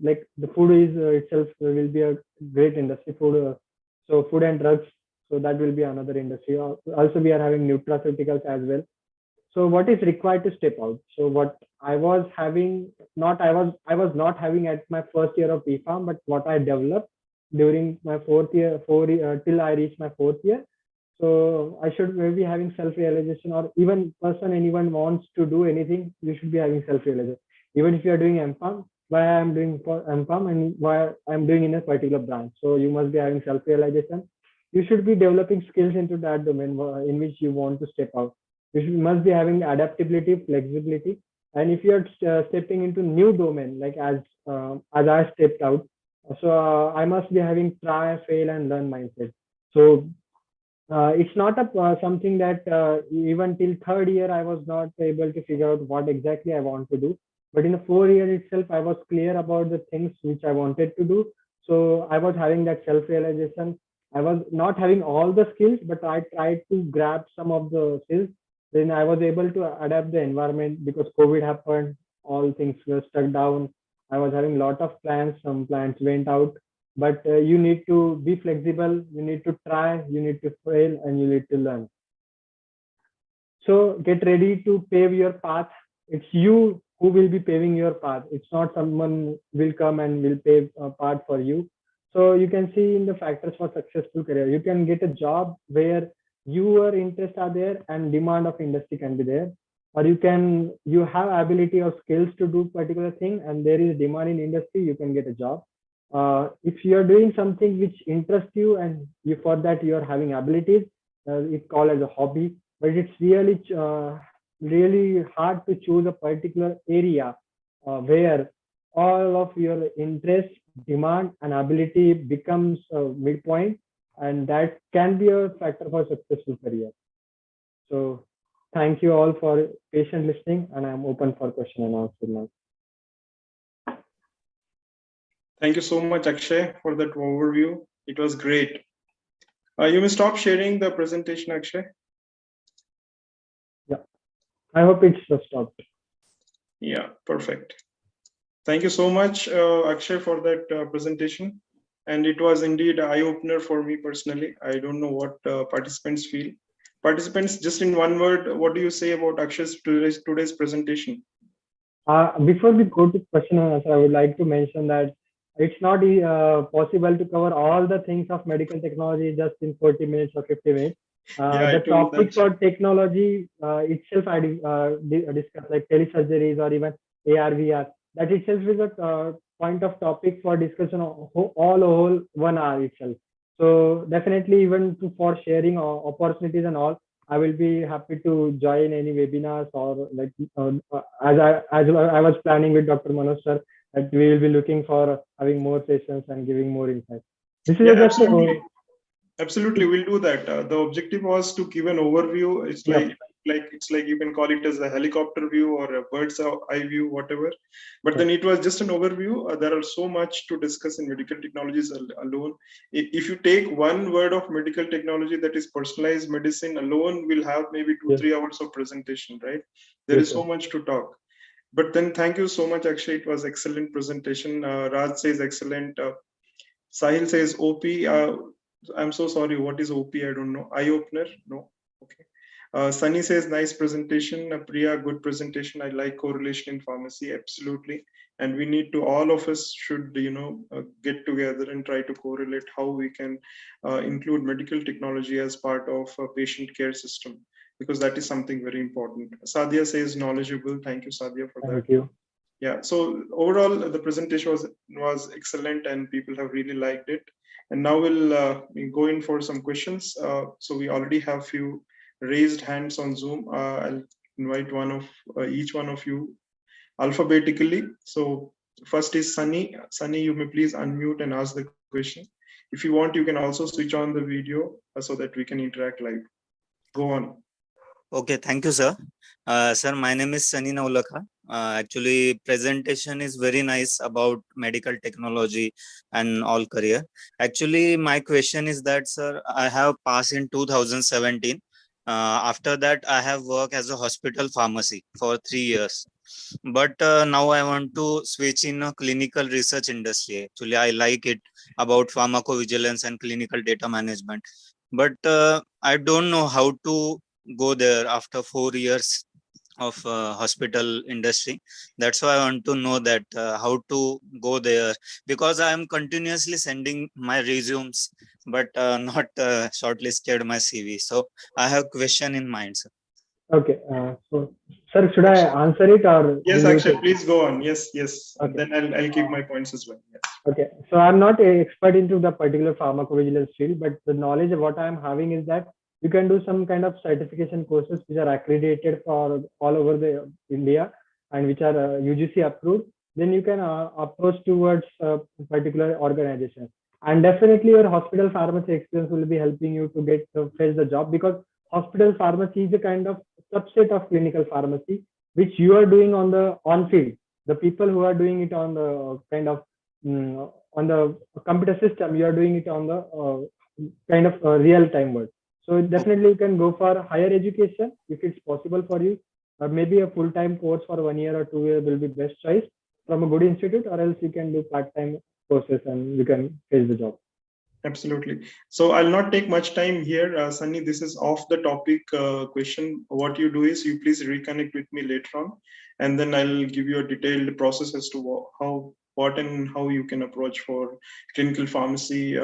like the food is itself will be a great industry. So food and drugs, so that will be another industry. Also, we are having nutraceuticals as well. So what is required to step out? So what I was having, not I was not having at my first year of B.Pharm, but what I developed during my fourth year, till I reached my fourth year. So I should maybe having self-realization, or even person anyone wants to do anything, you should be having self-realization. Even if you are doing M.Pharm, why I'm doing for M.Pharm and why I'm doing in a particular branch. So you must be having self-realization. You should be developing skills into that domain in which you want to step out. Must be having adaptability, flexibility. And if you're stepping into new domain, like as I stepped out, so I must be having try, fail, and learn mindset. So it's not something that even till third year I was not able to figure out what exactly I want to do. But in the 4 year itself, I was clear about the things which I wanted to do. So I was having that self-realization. I was not having all the skills, but I tried to grab some of the skills. Then I was able to adapt the environment because COVID happened. All things were stuck down. I was having a lot of plans. Some plans went out, but you need to be flexible. You need to try, you need to fail, and you need to learn. So get ready to pave your path. It's you who will be paving your path. It's not someone will come and will pave a path for you. So you can see in the factors for successful career, you can get a job where your interests are there and demand of industry can be there, or you have ability or skills to do particular thing and there is demand in industry, you can get a job. If you are doing something which interests you and you for that you are having abilities, it's called as a hobby, but it's really hard to choose a particular area where all of your interest, demand, and ability becomes a midpoint, and that can be a factor for successful career. So thank you all for patient listening, and I'm open for question and answer now. Thank you so much, Akshay, for that overview. It was great. You may stop sharing the presentation, Akshay. Yeah, I hope it's stopped. Yeah, perfect. Thank you so much, Akshay, for that presentation. And it was indeed an eye-opener for me personally. I don't know what participants feel. Participants, just in one word, what do you say about Akshay's today's presentation? Before we go to question and answer, I would like to mention that it's not possible to cover all the things of medical technology just in 40 minutes or 50 minutes. The topics for technology itself I discussed, like telesurgeries or even AR, VR. That itself is a point of topic for discussion whole 1 hour itself. So definitely, even for sharing opportunities and all, I will be happy to join any webinars or like as I was planning with Dr. Manoj sir, that we will be looking for having more sessions and giving more insight. This is absolutely. Absolutely, we'll do that. The objective was to give an overview. It's like like it's like you can call it as a helicopter view or a bird's eye view, whatever. But then it was just an overview. There are so much to discuss in medical technologies alone. If you take one word of medical technology, that is personalized medicine alone, will have maybe 2-3 hours of presentation, right? There is so much to talk. But then thank you so much, Akshay. It was excellent presentation. Raj says excellent. Sahil says OP. I'm so sorry. What is OP? I don't know. Eye opener? No. Okay. Sunny says nice presentation. Priya, good presentation. I like correlation in pharmacy. Absolutely. And we need to, all of us should, get together and try to correlate how we can include medical technology as part of a patient care system, because that is something very important. Sadia says knowledgeable. Thank you, Sadia, for that. Thank you. Yeah, so overall the presentation was excellent and people have really liked it. And now we'll go in for some questions. So we already have few raised hands on Zoom. I'll invite each one of you alphabetically. So first is Sunny. Sunny, you may please unmute and ask the question. If you want, you can also switch on the video so that we can interact live. Go on. Okay, thank you, sir. Sir, my name is Sunny Naulakha. Actually, presentation is very nice about medical technology and all career. Actually, my question is that, sir, I have passed in 2017. After that, I have worked as a hospital pharmacy for 3 years. But now I want to switch in a clinical research industry. Actually, I like it about pharmacovigilance and clinical data management. But I don't know how to go there after 4 years of hospital industry. That's why I want to know that how to go there, because I am continuously sending my resumes, but not shortlisted my CV. So I have question in mind, sir. Okay. So, sir, should I answer it or? Yes, actually, please go on. Yes, yes. Okay. Then I'll keep my points as well. Yes. Okay. So I'm not an expert into the particular pharmacovigilance field, but the knowledge of what I'm having is that you can do some kind of certification courses which are accredited for all over the India and which are UGC approved. Then you can approach towards a particular organization. And definitely your hospital pharmacy experience will be helping you to get fetch the job, because hospital pharmacy is a kind of subset of clinical pharmacy which you are doing on field. The people who are doing it on the kind of on the computer system, you are doing it on the kind of real time world. So definitely you can go for higher education if it's possible for you, or maybe a full-time course for 1 year or 2 years will be best choice from a good institute, or else you can do part-time courses and you can face the job. Absolutely. So I'll not take much time here. Sunny, this is off the topic question. What you do is you please reconnect with me later on, and then I'll give you a detailed process as to what and how you can approach for clinical pharmacy,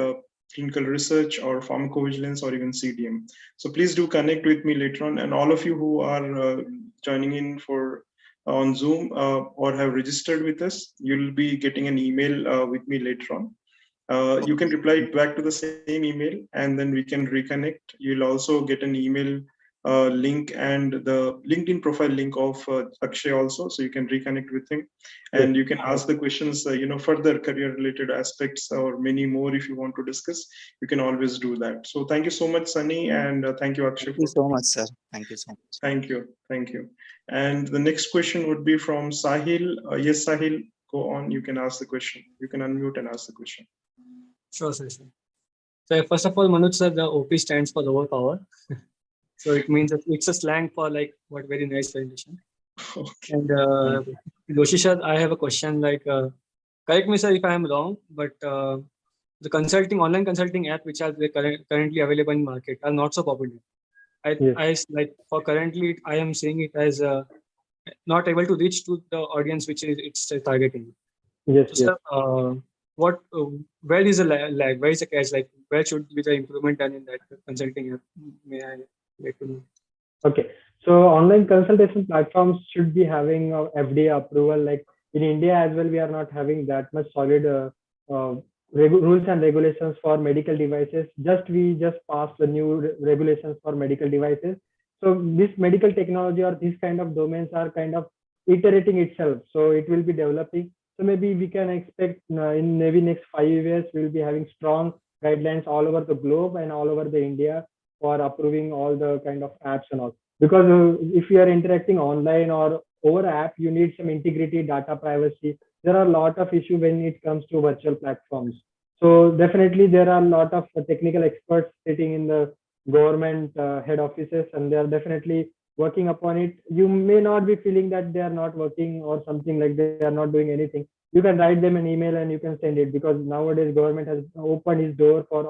clinical research, or pharmacovigilance, or even CDM. So please do connect with me later on. And all of you who are joining in on Zoom or have registered with us, you'll be getting an email with me later on. You can reply back to the same email and then we can reconnect. You'll also get an email link and the LinkedIn profile link of Akshay also, so you can reconnect with him and you can ask the questions, further career related aspects or many more. If you want to discuss, you can always do that. So thank you so much, Sunny, and thank you, Akshay. Thank you so much, sir. Thank you so much. Thank you. And the next question would be from Sahil. Yes, Sahil, go on. You can ask the question. You can unmute and ask the question. Sure, sir. So first of all, Manoj sir, the OP stands for overpower. So it means that it's a slang for like what very nice presentation. Okay. And Joshi sir, I have a question. Like, correct me sir if I am wrong, but the online consulting app which are currently available in market are not so popular. I like for currently I am seeing it as not able to reach to the audience which it's targeting. Yes. So, sir, where is the lag? Where is the catch? Like, where should be the improvement done in that consulting app? May I like to know? Okay, so online consultation platforms should be having FDA approval. Like in India as well, we are not having that much solid rules and regulations for medical devices. We just passed the new regulations for medical devices. So this medical technology or these kind of domains are kind of iterating itself. So it will be developing. So maybe we can expect in maybe next 5 years, we'll be having strong guidelines all over the globe and all over the India for approving all the kind of apps and all. Because if you are interacting online or over app, you need some integrity, data privacy. There are a lot of issues when it comes to virtual platforms. So definitely there are a lot of technical experts sitting in the government head offices, and they are definitely working upon it. You may not be feeling that they are not working or something like they are not doing anything. You can write them an email and you can send it, because nowadays government has opened its door for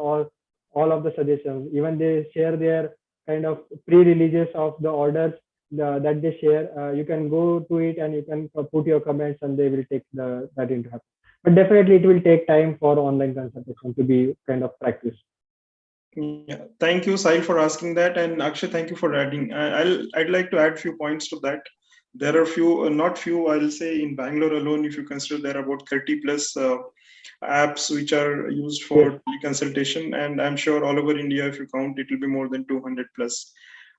all of the suggestions. Even they share their kind of pre-releases of the orders that they share. You can go to it and you can put your comments, and they will take that into account. But definitely it will take time for online consultation to be kind of practiced. Yeah, thank you, Sahil, for asking that, and Akshay, thank you for adding. I'd like to add few points to that. There are few, not few, I'll say in Bangalore alone, if you consider there are about 30 plus apps which are used for teleconsultation, and I'm sure all over India, if you count, it will be more than 200 plus.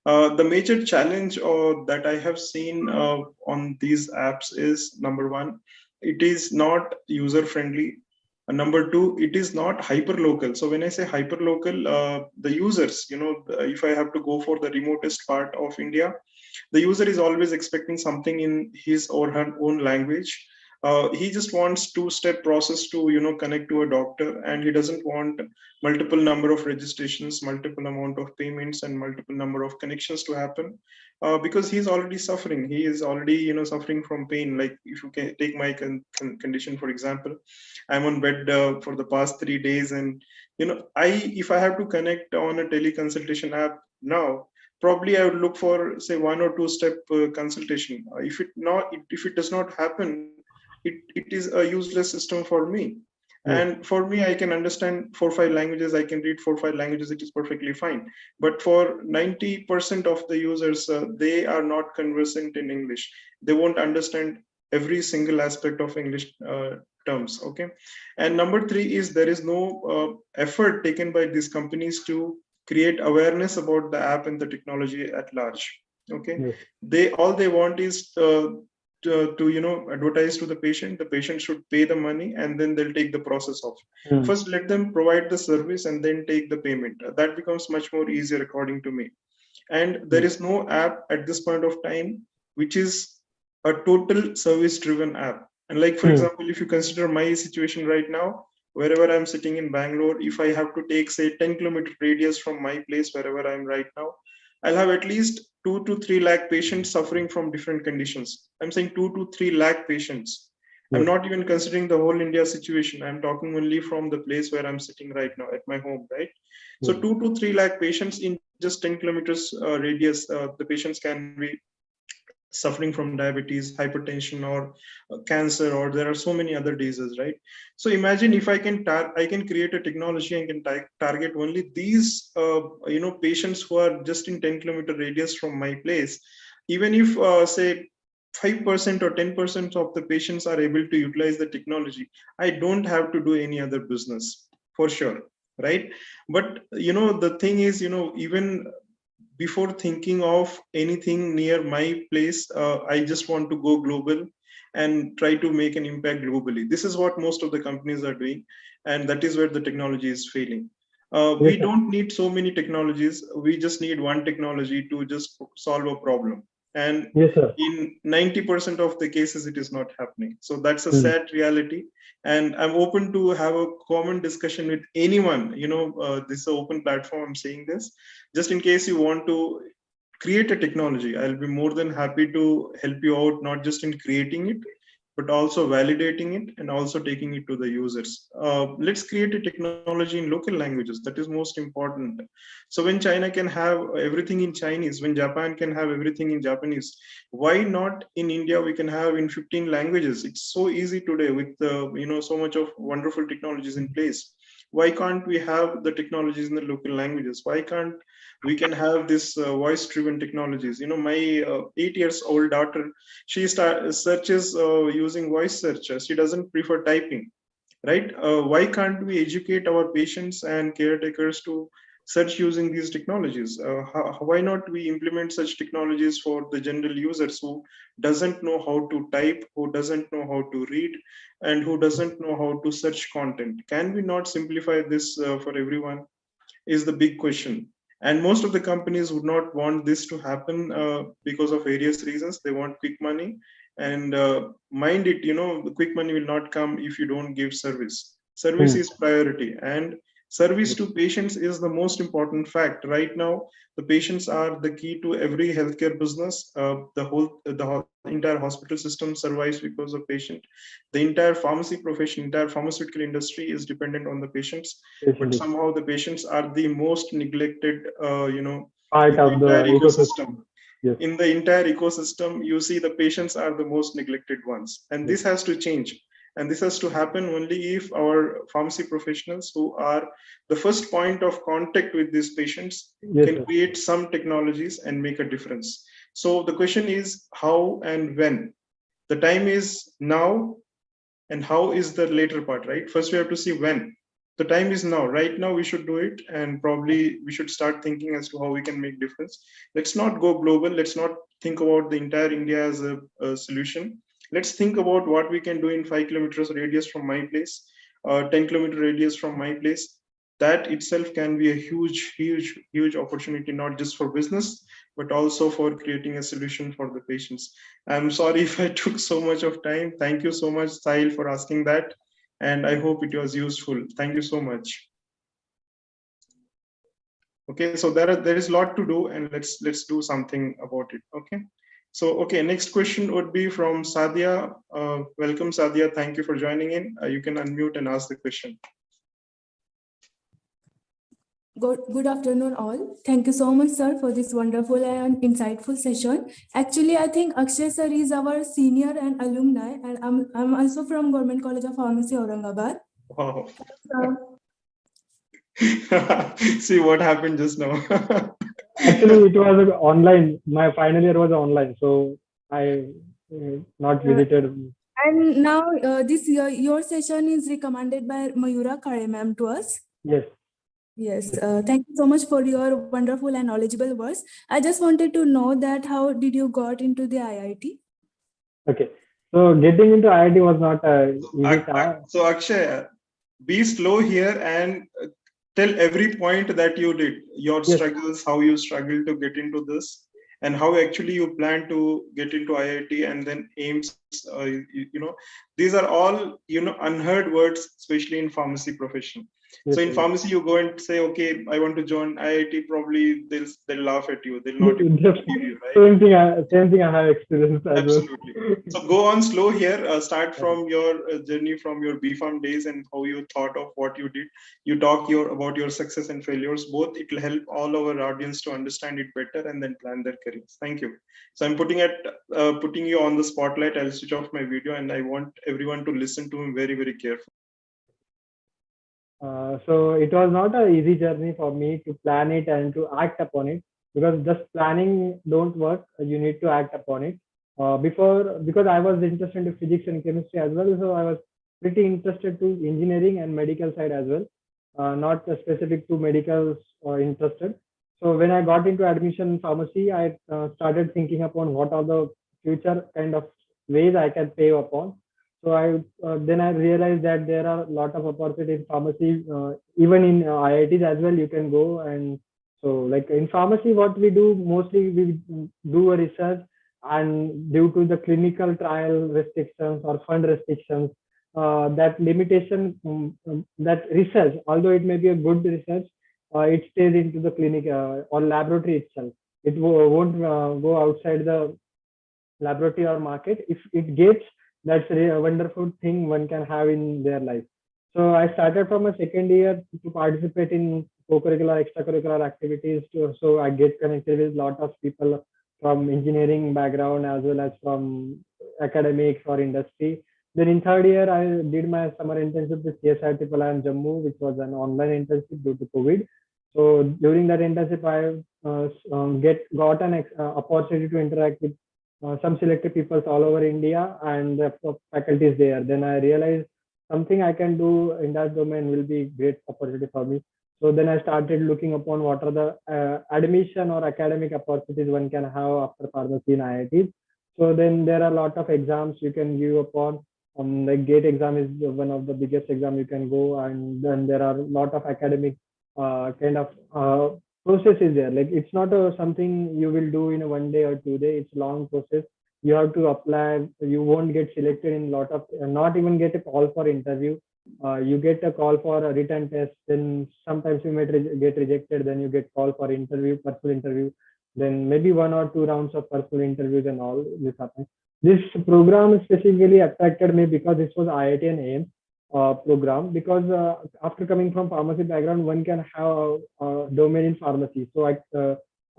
The major challenge that I have seen on these apps is, number one, it is not user friendly. Number two, it is not hyper local. So when I say hyper local, the users, if I have to go for the remotest part of India, the user is always expecting something in his or her own language. He just wants two-step process to connect to a doctor, and he doesn't want multiple number of registrations, multiple amount of payments, and multiple number of connections to happen, because he's already suffering. He is already suffering from pain. Like if you can take my condition for example, I'm on bed for the past 3 days, and if I have to connect on a teleconsultation app now, probably I would look for say 1 or 2 step consultation. If it does not happen, it is a useless system for me. And for me, I can understand 4 or 5 languages. I can read 4 or 5 languages. It is perfectly fine. But for 90% of the users, they are not conversant in English. They won't understand every single aspect of English terms. Okay. And number three is there is no effort taken by these companies to create awareness about the app and the technology at large. Okay. They want is to advertise to the patient should pay the money, and then they'll take the process of first let them provide the service and then take the payment. That becomes much more easier according to me. And there is no app at this point of time which is a total service driven app. And like for example, if you consider my situation right now, wherever I'm sitting in Bangalore, if I have to take say 10-kilometer radius from my place wherever I'm right now, I'll have at least 2 to 3 lakh patients suffering from different conditions. I'm saying 2 to 3 lakh patients. I'm not even considering the whole India situation. I'm talking only from the place where I'm sitting right now at my home, right? So 2 to 3 lakh patients in just 10 kilometers radius, the patients can be suffering from diabetes, hypertension, or cancer, or there are so many other diseases, right? So imagine if I can create a technology and can target only these patients who are just in 10-kilometer radius from my place. Even if say 5% or 10% of the patients are able to utilize the technology, I don't have to do any other business for sure, right? But the thing is, even before thinking of anything near my place, I just want to go global and try to make an impact globally. This is what most of the companies are doing, and that is where the technology is failing. We don't need so many technologies. We just need one technology to just solve a problem. And in 90% of the cases, it is not happening. So that's a sad reality. And I'm open to have a common discussion with anyone. This is an open platform. I'm saying this just in case you want to create a technology. I'll be more than happy to help you out, not just in creating it, but also validating it and also taking it to the users. Let's create a technology in local languages. That is most important. So when China can have everything in Chinese, when Japan can have everything in Japanese, why not in India we can have in 15 languages? It's so easy today with so much of wonderful technologies in place. Why can't we have the technologies in the local languages? Why can't we can have this voice driven technologies? My 8 years old daughter, she searches using voice search. She doesn't prefer typing, right? Why can't we educate our patients and caretakers to search using these technologies? Why not we implement such technologies for the general users who doesn't know how to type, who doesn't know how to read, and who doesn't know how to search content? Can we not simplify this for everyone is the big question. And most of the companies would not want this to happen because of various reasons. They want quick money, and mind it, the quick money will not come if you don't give service. Service is priority, and service to patients is the most important fact. Right now, the patients are the key to every healthcare business. The entire hospital system survives because of patient. The entire pharmacy profession, entire pharmaceutical industry is dependent on the patients. But somehow the patients are the most neglected, part of the ecosystem. Yes. In the entire ecosystem, you see the patients are the most neglected ones, and this has to change. And this has to happen only if our pharmacy professionals, who are the first point of contact with these patients, can create some technologies and make a difference. So the question is how and when. The time is now, and how is the later part, right? First, we have to see when. The time is now. Right now, we should do it, and probably we should start thinking as to how we can make difference. Let's not go global. Let's not think about the entire India as a solution. Let's think about what we can do in 5 kilometers radius from my place, 10 kilometer radius from my place. That itself can be a huge, huge, huge opportunity, not just for business, but also for creating a solution for the patients. I'm sorry if I took so much of time. Thank you so much, Sahil, for asking that. And I hope it was useful. Thank you so much. Okay, so there is a lot to do, and let's do something about it. Okay. So, okay, next question would be from Sadia. Welcome, Sadia. Thank you for joining in. You can unmute and ask the question. Good afternoon, all. Thank you so much, sir, for this wonderful and insightful session. Actually, I think Akshay sir is our senior and alumni, and I'm also from Government College of Pharmacy, Aurangabad. Wow. See what happened just now. Actually, it was online. My final year was online, so I not visited. And now this year, your session is recommended by Mayura Khare ma'am to us. Yes. Yes, thank you so much for your wonderful and knowledgeable words. I just wanted to know that how did you got into the IIT? Okay, so getting into IIT was not easy task. So Akshay, be slow here and tell every point that you did, your struggles, how you struggled to get into this, and how actually you plan to get into IIT, and then aims. These are all unheard words, especially in pharmacy profession. So in pharmacy, you go and say, okay, I want to join IIT. Probably they'll laugh at you. They'll not even believe you, right? Same thing I have experienced. Absolutely. So go on slow here. Start from your journey from your BPharm days and how you thought of what you did. You talk about your success and failures. Both it will help all our audience to understand it better and then plan their careers. Thank you. So I'm putting you on the spotlight. I'll switch off my video, and I want everyone to listen to him very, very carefully. So it was not an easy journey for me to plan it and to act upon it, because just planning don't work. You need to act upon it. Because I was interested in physics and chemistry as well, so I was pretty interested to engineering and medical side as well, not specific to medicals or interested. So when I got into admission in pharmacy, I started thinking upon what are the future kind of ways I can pay upon. So then I realized that there are a lot of opportunities in pharmacy, even in IITs as well. You can go, and so like in pharmacy, what we do mostly, we do a research, and due to the clinical trial restrictions or fund restrictions, that limitation, that research, although it may be a good research, it stays into the clinic or laboratory itself. It won't go outside the laboratory or market. If it gets, that's a wonderful thing one can have in their life. So I started from a second year to participate in co-curricular, extracurricular activities. So I get connected with a lot of people from engineering background as well as from academics or industry. Then in third year, I did my summer internship with CSIR in Jammu, which was an online internship due to COVID. So during that internship, I got an opportunity to interact with some selected people all over India and the faculties there. Then I realized something I can do in that domain will be great opportunity for me. So then I started looking upon what are the admission or academic opportunities one can have after pharmacy in IIT. So then there are a lot of exams you can give upon. The GATE exam is one of the biggest exam you can go, and then there are a lot of academic kind of process is there. Like it's not something you will do in a 1 day or 2 day. It's a long process. You have to apply. You won't get selected in lot of, not even get a call for interview. You get a call for a written test. Then sometimes you might get rejected. Then you get call for interview, personal interview. Then maybe 1 or 2 rounds of personal interviews and all this happens. This program specifically attracted me because this was IIT and AIMS program, because after coming from pharmacy background, one can have a domain in pharmacy. So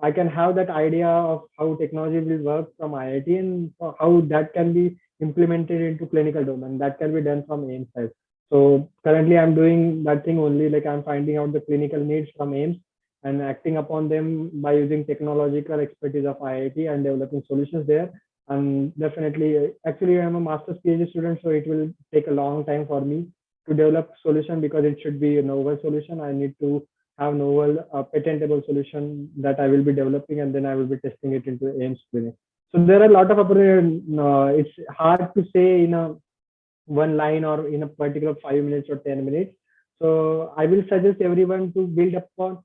I can have that idea of how technology will work from IIT and how that can be implemented into clinical domain. That can be done from AIMS side. So currently I'm doing that thing only, like I'm finding out the clinical needs from AIMS and acting upon them by using technological expertise of IIT and developing solutions there. And definitely, actually, I'm a master's PhD student, so it will take a long time for me to develop solution, because it should be a novel solution. I need to have novel, patentable solution that I will be developing, and then I will be testing it into AIMS clinic. So there are a lot of opportunities. It's hard to say in a one line or in a particular 5 minutes or 10 minutes. So I will suggest everyone to build upon,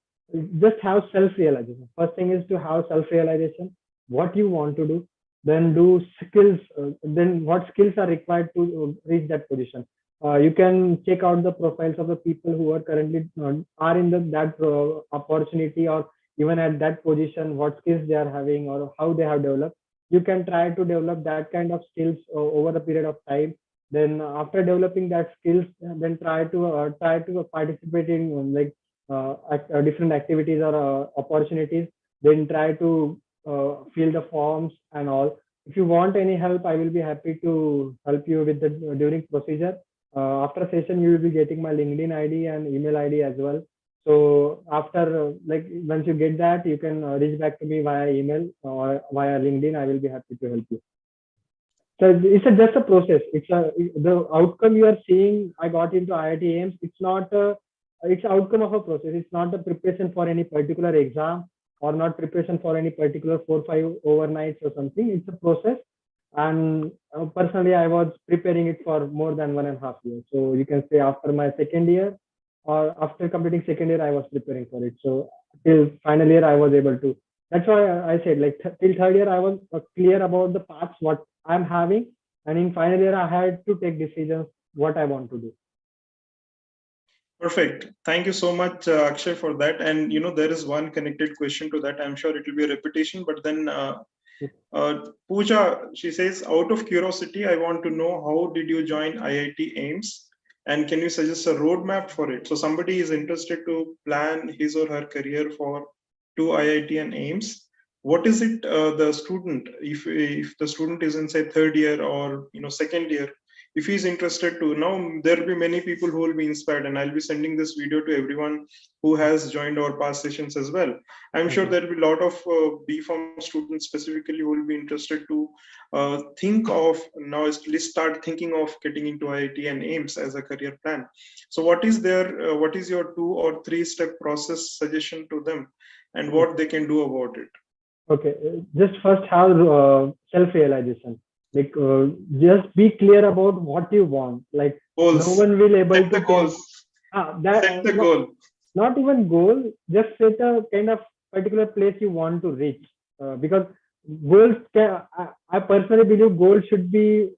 just have self-realization. First thing is to have self-realization, what you want to do, then do skills, then what skills are required to reach that position. You can check out the profiles of the people who are currently are in that opportunity, or even at that position, what skills they are having or how they have developed. You can try to develop that kind of skills over a period of time. Then after developing that skills, then try to participate in different activities or opportunities. Then try to fill the forms and all. If you want any help, I will be happy to help you with the during procedure. After session, you will be getting my LinkedIn ID and email ID as well. So after once you get that, you can reach back to me via email or via LinkedIn. I will be happy to help you. So it's just a process. The outcome you are seeing. I got into IIT AIMS. It's not it's outcome of a process. It's not the preparation for any particular exam, or not preparation for any particular 4-5 overnights or something. It's a process. And personally, I was preparing it for more than 1.5 years. So you can say after my second year, or after completing second year, I was preparing for it. So till final year, I was able to. That's why I said, till third year, I was clear about the paths what I'm having, and in final year, I had to take decisions what I want to do. Perfect. Thank you so much, Akshay, for that. And there is one connected question to that. I'm sure it will be a repetition, but then Pooja, she says, out of curiosity, I want to know, how did you join IIT AIMS? And can you suggest a roadmap for it? So somebody is interested to plan his or her career to IIT and AIMS. What is it the student, if the student is in say third year or second year, if he's interested to, now there will be many people who will be inspired, and I'll be sending this video to everyone who has joined our past sessions as well. I'm sure there will be a lot of BPharm students specifically who will be interested to think of, now at least start thinking of getting into IIT and AIMS as a career plan. So what is your 2 or 3 step process suggestion to them, and what they can do about it? Okay, just first have self-realization. Just be clear about what you want. Goals. No one will able set to the goals. set the goal. Not even goal, just set a kind of particular place you want to reach. Because goals I personally believe goals should be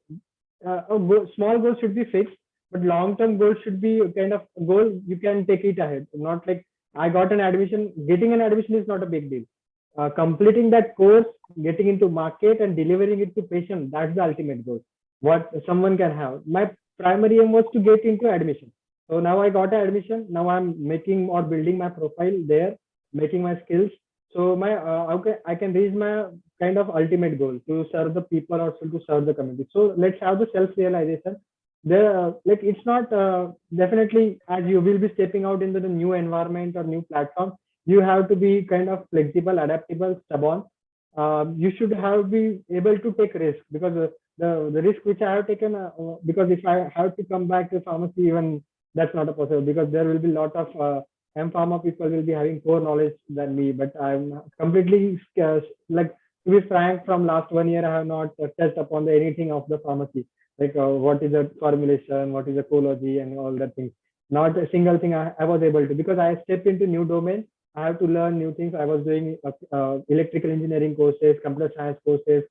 small goals should be fixed, but long-term goals should be kind of goal you can take it ahead. Not like I got an admission. Getting an admission is not a big deal. Completing that course, getting into market and delivering it to patient, that's the ultimate goal what someone can have. My primary aim was to get into admission. So now I got an admission. Now I'm making or building my profile there, making my skills. So I can reach my kind of ultimate goal, to serve the people or to serve the community. So let's have the self-realization. There, it's not definitely, as you will be stepping out into the new environment or new platform, you have to be kind of flexible, adaptable, stubborn. You should be able to take risk, because the risk which I have taken, because if I have to come back to pharmacy, even that's not a possible, because there will be a lot of pharma people will be having poor knowledge than me. But I'm completely to be frank, from last 1 year, I have not touched upon anything of the pharmacy, what is the formulation, what is the ecology, and all that things. Not a single thing I was able to, because I stepped into new domain. I have to learn new things. I was doing electrical engineering courses, computer science courses,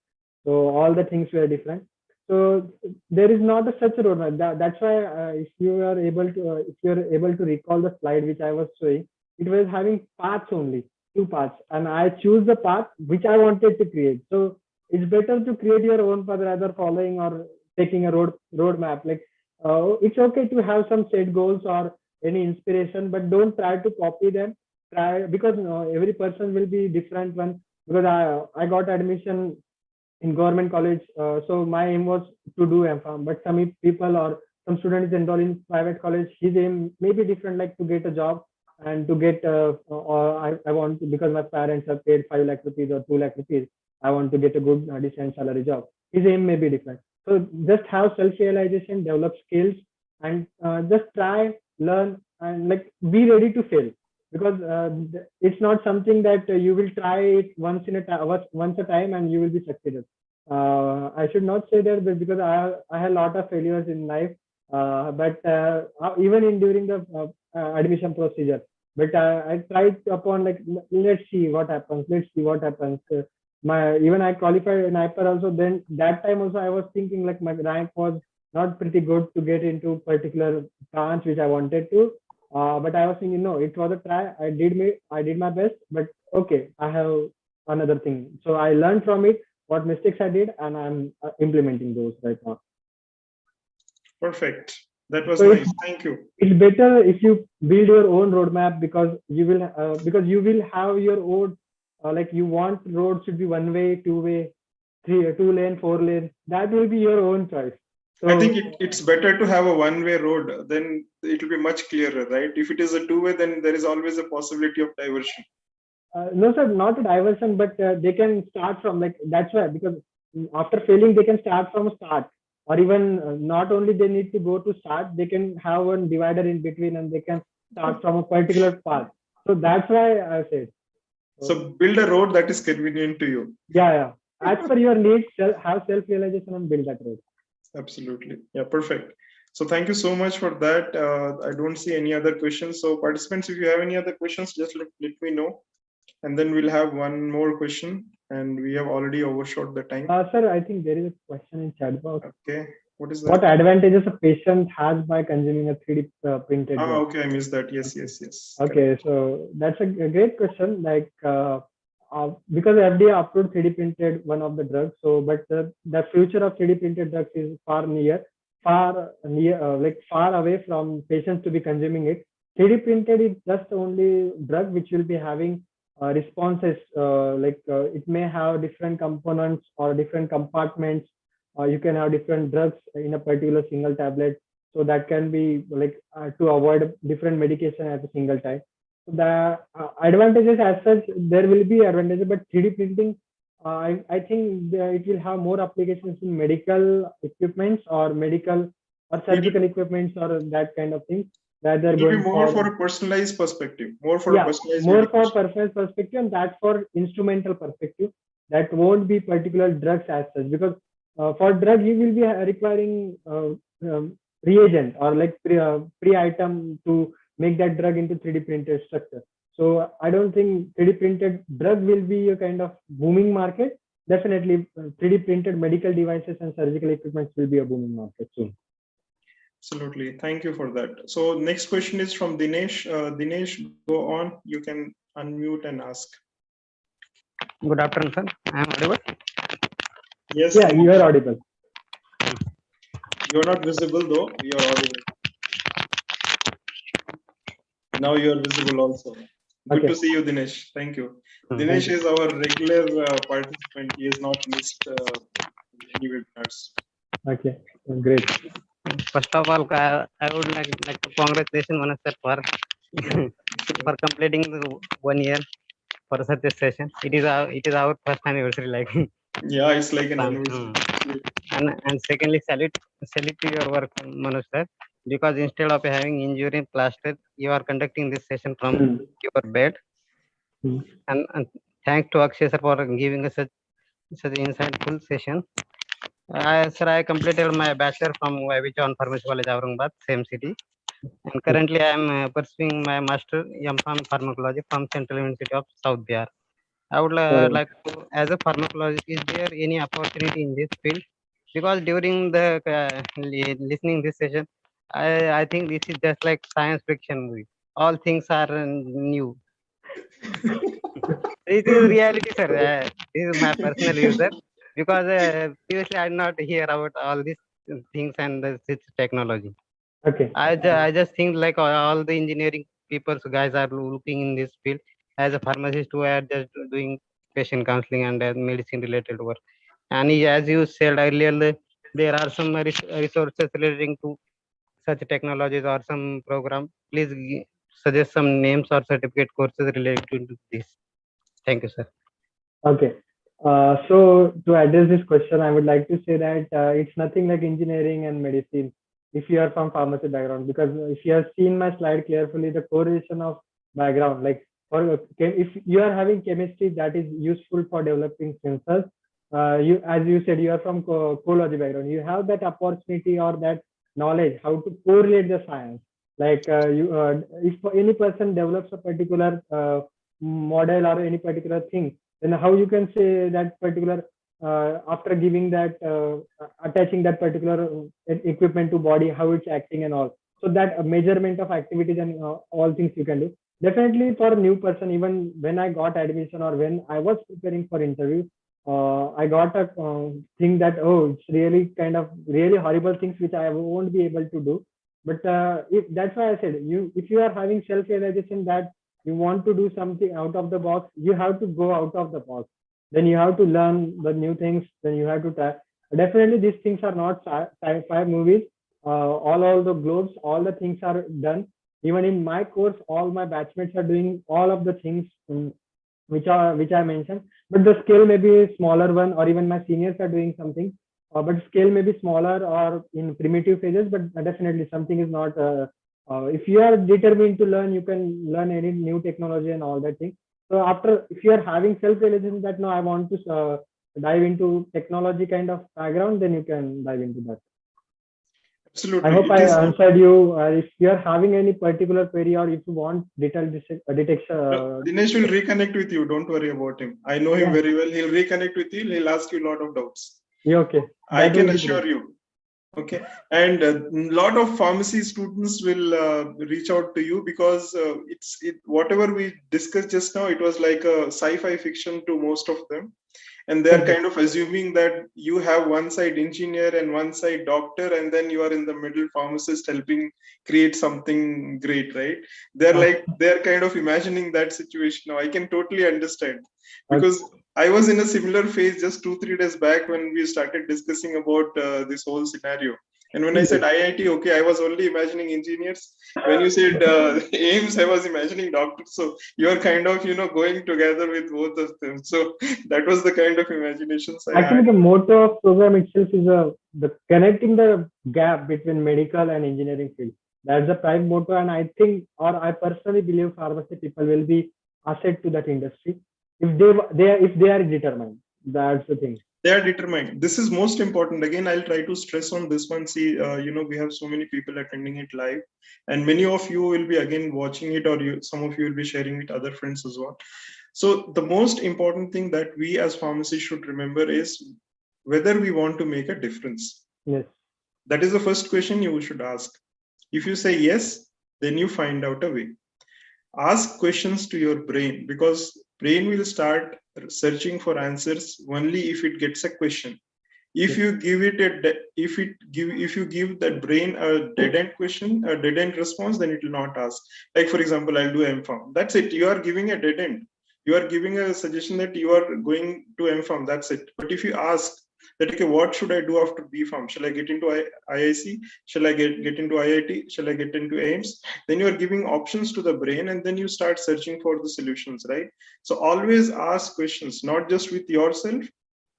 so all the things were different. So there is not a such a roadmap. That's why if you are able to recall the slide which I was showing, it was having paths only, two paths, and I choose the path which I wanted to create. So it's better to create your own path rather following or taking a roadmap. Like it's okay to have some set goals or any inspiration, but don't try to copy them. Try, because every person will be different one. Because I got admission in government college, so my aim was to do M.Pharm. But some people or some students enroll in private college, his aim may be different, like to get a job and to get or I want to, because my parents have paid 5 lakh rupees or 2 lakh rupees, I want to get a good decent salary job. His aim may be different. So just have self-realization, develop skills, and just try, learn, and like be ready to fail, because it's not something that you will try it once a time and you will be succeeded. I should not say that, but because I had a lot of failures in life, but even in during the admission procedure. But I tried upon like let's see what happens. Let's see what happens. My even I qualified in hyper also. Then that time also I was thinking like my rank was not pretty good to get into particular branch which I wanted to. But I was thinking, no, it was a try. I did my best, but okay, I have another thing. So I learned from it what mistakes I did, and I'm implementing those right now. Perfect. That was So nice. Thank you. It's better if you build your own roadmap, because you will have your own like you want road should be one way, two way, two lane, four lane. That will be your own choice. So, I think it's better to have a one-way road, then it will be much clearer, right? If it is a two-way, then there is always a possibility of diversion. no, sir, not a diversion, but they can start from like that's why, because after failing they can start from a start, or even not only they need to go to start, they can have one divider in between and they can start from a particular path. So that's why I said. So build a road that is convenient to you. Yeah. As per your needs, have self-realization and build that road. Absolutely. Yeah, perfect. So thank you so much for that. I don't see any other questions. So participants, if you have any other questions, just let me know. And then we'll have one more question. And we have already overshot the time. Sir, I think there is a question in chat box. Okay. What is that? What advantages a patient has by consuming a 3D printed drug? Okay, I missed that. Yes. Okay, correct. so that's a great question. Like, because FDA approved 3D printed one of the drugs, so but the future of 3D printed drugs is far away from patients to be consuming it. 3D printed is just only drug which will be having responses. It may have different components or different compartments. You can have different drugs in a particular single tablet, so that can be like to avoid different medication at a single time. So the advantages as such, there will be advantages, but 3D printing, I think it will have more applications in medical equipments or medical or surgical equipments or that kind of thing. Rather it will going be more for a personalized perspective, more for personalized perspective, and that's for instrumental perspective. That won't be particular drugs as such, because for drug you will be requiring reagent or like pre item to make that drug into 3D printed structure. So I don't think 3D printed drug will be a kind of booming market. Definitely 3D printed medical devices and surgical equipment will be a booming market soon. Absolutely. Thank you for that. So next question is from Dinesh. Dinesh, go on. You can unmute and ask. Good afternoon, sir. I am audible? Yes. Yeah, you are audible. You are not visible though. You are audible. Now you are visible also. Good to see you, Dinesh. Thank you. Dinesh is our regular participant. He has not missed any webinars. Okay, great. First of all, I would like to congratulate Manas sir for completing the 1 year for such a session. It is our first anniversary, like. Yeah, it's like an anniversary. And secondly, salute to your work, Manoj sir, because instead of having injury plaster, you are conducting this session from your bed. And thanks to Akshay sir for giving us such insightful session. Sir, I completed my bachelor from Vichon Pharmacy College, Aurangabad, same city. And currently I am pursuing my master M.Pharm pharmacology from Central University of South Bihar. I would like to, as a pharmacologist, is there any opportunity in this field? Because during the listening this session, I think this is just like science fiction movie. All things are new. It is reality, sir. This is my personal view, sir. Because previously I did not hear about all these things and this technology. Okay. I just think like all the engineering people guys are looking in this field as a pharmacist who are just doing patient counseling and medicine related work. And as you said earlier, there are some resources relating to such technologies or some program. Please suggest some names or certificate courses related to this. Thank you, sir. Okay. So to address this question, I would like to say that it's nothing like engineering and medicine if you are from pharmacy background, because if you have seen my slide carefully, the correlation of background, like if you are having chemistry that is useful for developing sensors, you, as you said, you are from co-logy background, you have that opportunity or that knowledge how to correlate the science. Like if any person develops a particular model or any particular thing, then how you can say that particular after giving that attaching that particular equipment to body, how it's acting and all, so that measurement of activities and all things you can do. Definitely for a new person, even when I got admission or when I was preparing for interview, I got a thing that, oh, it's really kind of really horrible things which I won't be able to do. But if that's why I said, you, if you are having self-realization that you want to do something out of the box, you have to go out of the box. Then you have to learn the new things. Then you have to try. Definitely, these things are not sci-fi movies. All the globes, all the things are done. Even in my course, all my batchmates are doing all of the things which I mentioned. But the scale may be a smaller one, or even my seniors are doing something. But scale may be smaller or in primitive phases. But definitely, something is not. If you are determined to learn, you can learn any new technology and all that thing. So after, if you are having self-realization that no, I want to dive into technology kind of background, then you can dive into that. Absolutely. I hope I answered you. If you are having any particular query or if you want detailed detection, Dinesh will reconnect with you. Don't worry about him. I know him very well. He'll reconnect with you. He'll ask you a lot of doubts. Yeah, okay. I can assure you. Okay, and a lot of pharmacy students will reach out to you because whatever we discussed just now, it was like a sci-fi fiction to most of them, and they're kind of assuming that you have one side engineer and one side doctor, and then you are in the middle pharmacist helping create something great, right? They're kind of imagining that situation. Now I can totally understand, because I was in a similar phase just 2-3 days back when we started discussing about this whole scenario. And when I said IIT, okay, I was only imagining engineers. When you said AIMS, I was imagining doctors. So you're kind of, going together with both of them. So that was the kind of imaginations I had. Actually, the motto of program itself is the connecting the gap between medical and engineering field. That's the prime motto, and I think, or I personally believe, pharmacy people will be asset to that industry if they are determined. That's the thing. They are determined. This is most important. Again, I'll try to stress on this one. See, we have so many people attending it live, and many of you will be again watching it, or some of you will be sharing with other friends as well. So the most important thing that we as pharmacists should remember is whether we want to make a difference. Yes. That is the first question you should ask. If you say yes, then you find out a way. Ask questions to your brain, because brain will start searching for answers only if it gets a question. If you give it if you give that brain a dead end question, a dead end response, then it will not ask. Like, for example, I'll do M.Pharm. That's it. You are giving a dead end. You are giving a suggestion that you are going to M.Pharm. That's it. But if you ask that, okay, what should I do after B.Pharm? Shall I get into IIC? Shall I get into IIT? Shall I get into AIMS? Then you are giving options to the brain, and then you start searching for the solutions, right? So always ask questions, not just with yourself,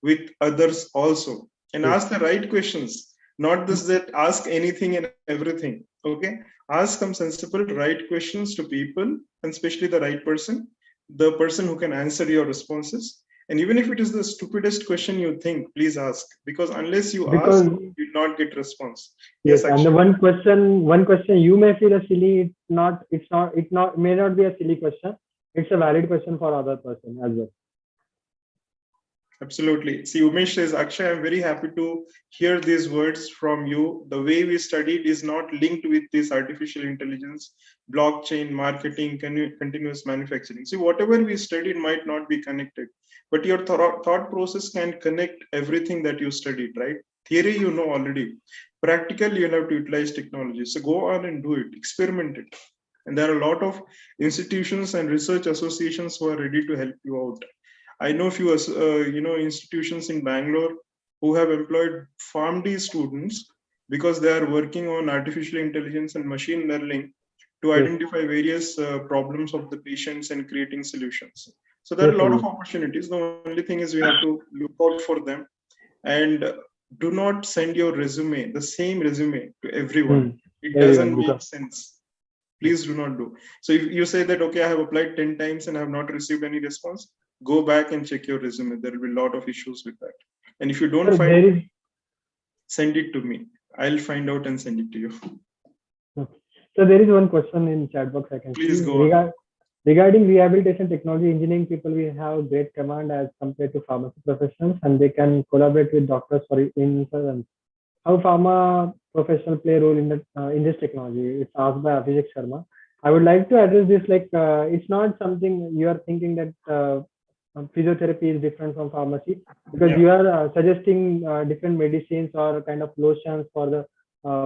with others also, and ask the right questions, not just that ask anything and everything. Okay, ask some sensible right questions to people, and especially the right person, the person who can answer your responses, And even if it is the stupidest question you think, please ask, because unless you Because ask, you will not get response. yes, and the Akshay. one question you may feel a silly, it not may not be a silly question. It's a valid question for other person as well. Absolutely. See, Umesh says, Akshay, I'm very happy to hear these words from you. The way we studied is not linked with this artificial intelligence, blockchain, marketing, continuous manufacturing. See, whatever we studied might not be connected, but your thought process can connect everything that you studied, right? Theory, you know already. Practically, you have to utilize technology. So go on and do it, experiment it. And there are a lot of institutions and research associations who are ready to help you out. I know a few, institutions in Bangalore who have employed PharmD students because they are working on artificial intelligence and machine learning to Yes. identify various problems of the patients and creating solutions. So there are a lot of opportunities. The only thing is we have to look out for them, and do not send your resume, the same resume, to everyone. It doesn't make sense. Please do not do. So if you say that, okay, I have applied 10 times and I have not received any response, go back and check your resume. There will be a lot of issues with that. And if you don't find it, send it to me. I'll find out and send it to you. So there is one question in chat box I can Please see. go on. Regarding rehabilitation technology, engineering people will have great command as compared to pharmacy professionals, and they can collaborate with doctors for insurance. How pharma professionals play a role in this technology? It's asked by Abhishek Sharma. I would like to address this, like it's not something you are thinking that physiotherapy is different from pharmacy, because you are suggesting different medicines or kind of lotions for the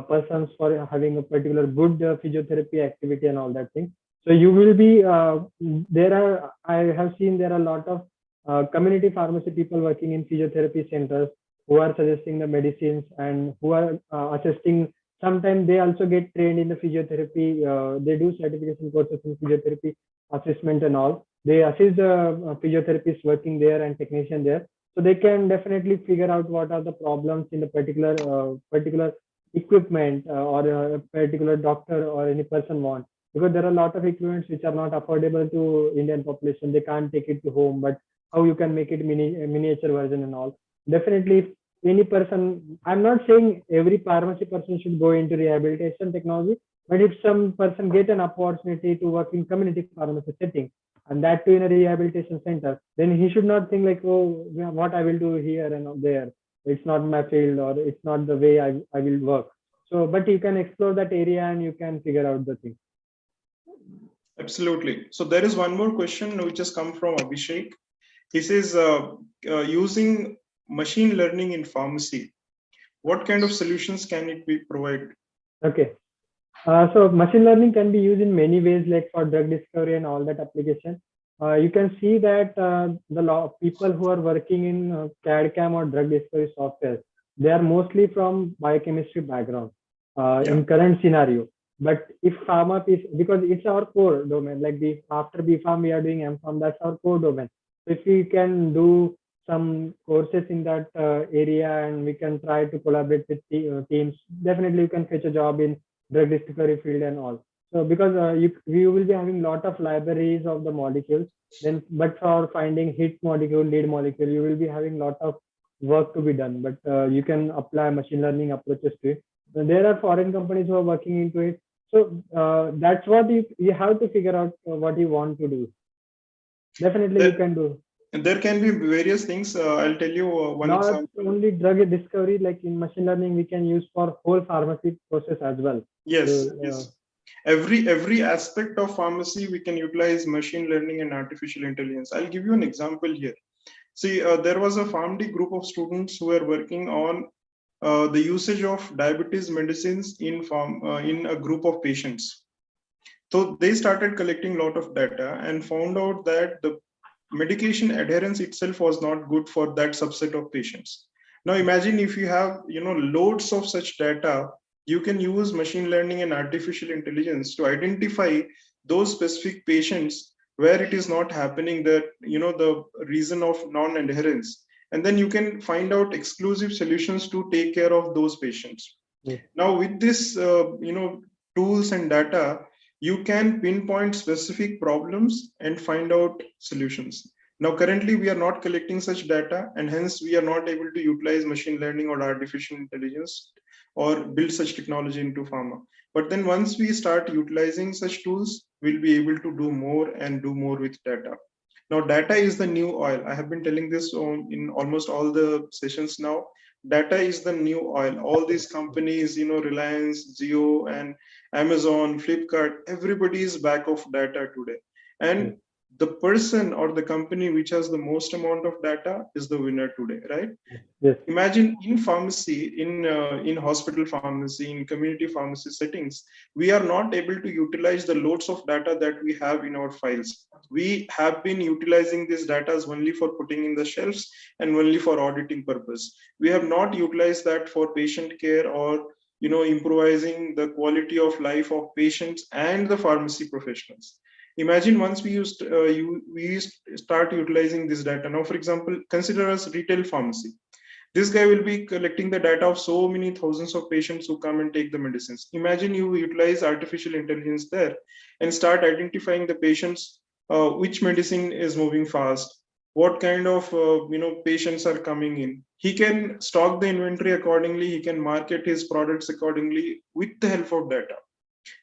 persons for having a particular good physiotherapy activity and all that thing. So you will be I have seen there are a lot of community pharmacy people working in physiotherapy centers who are suggesting the medicines and who are assisting. Sometimes they also get trained in the physiotherapy. They do certification courses in physiotherapy assessment and all. They assist the physiotherapists working there and technician there, so they can definitely figure out what are the problems in the particular equipment or a particular doctor or any person want. Because there are a lot of equipments which are not affordable to Indian population. They can't take it to home, but how you can make it miniature version and all. Definitely, if any person, I'm not saying every pharmacy person should go into rehabilitation technology, but if some person get an opportunity to work in community pharmacy setting, and that too in a rehabilitation center, then he should not think like, oh, what I will do here and there. It's not my field, or it's not the way I will work. So, but you can explore that area and you can figure out the thing. Absolutely. So there is one more question which has come from Abhishek. He says, using machine learning in pharmacy, what kind of solutions can it be provided? Okay. So machine learning can be used in many ways, like for drug discovery and all that application. You can see that the people who are working in CAD/CAM or drug discovery software, they are mostly from biochemistry background in current scenario. But if pharma piece, because it's our core domain, like after B.Pharm we are doing M.Pharm, that's our core domain. So if we can do some courses in that area and we can try to collaborate with teams, definitely you can fetch a job in drug discovery field and all. So because we will be having lot of libraries of the molecules, then but for finding hit molecule, lead molecule, you will be having lot of work to be done. But you can apply machine learning approaches to it. There are foreign companies who are working into it. So that's what you have to figure out what you want to do. Definitely you can do. There can be various things. I'll tell you one example. Not only drug discovery, like in machine learning, we can use for whole pharmacy process as well. Yes, yes. Every aspect of pharmacy, we can utilize machine learning and artificial intelligence. I'll give you an example here. See, there was a PharmD group of students who were working on the usage of diabetes medicines in a group of patients. So they started collecting a lot of data and found out that the medication adherence itself was not good for that subset of patients. Now imagine if you have loads of such data, you can use machine learning and artificial intelligence to identify those specific patients where it is not happening, that the reason of non-adherence, and then you can find out exclusive solutions to take care of those patients. Now with this tools and data, you can pinpoint specific problems and find out solutions. Now, currently, we are not collecting such data, and hence we are not able to utilize machine learning or artificial intelligence or build such technology into pharma. But then once we start utilizing such tools, we'll be able to do more and do more with data. Now, data is the new oil. I have been telling this in almost all the sessions now. Data is the new oil. All these companies, Reliance, Jio, and Amazon, Flipkart, everybody is back of data today. And the person or the company which has the most amount of data is the winner today, right? Yes. Imagine in pharmacy, in hospital pharmacy, in community pharmacy settings, we are not able to utilize the loads of data that we have in our files. We have been utilizing these data only for putting in the shelves and only for auditing purpose. We have not utilized that for patient care or improvising the quality of life of patients and the pharmacy professionals. Imagine once we start utilizing this data. Now, for example, consider us retail pharmacy. This guy will be collecting the data of so many thousands of patients who come and take the medicines. Imagine you utilize artificial intelligence there and start identifying the patients, which medicine is moving fast, what kind of patients are coming in. He can stock the inventory accordingly. He can market his products accordingly with the help of data.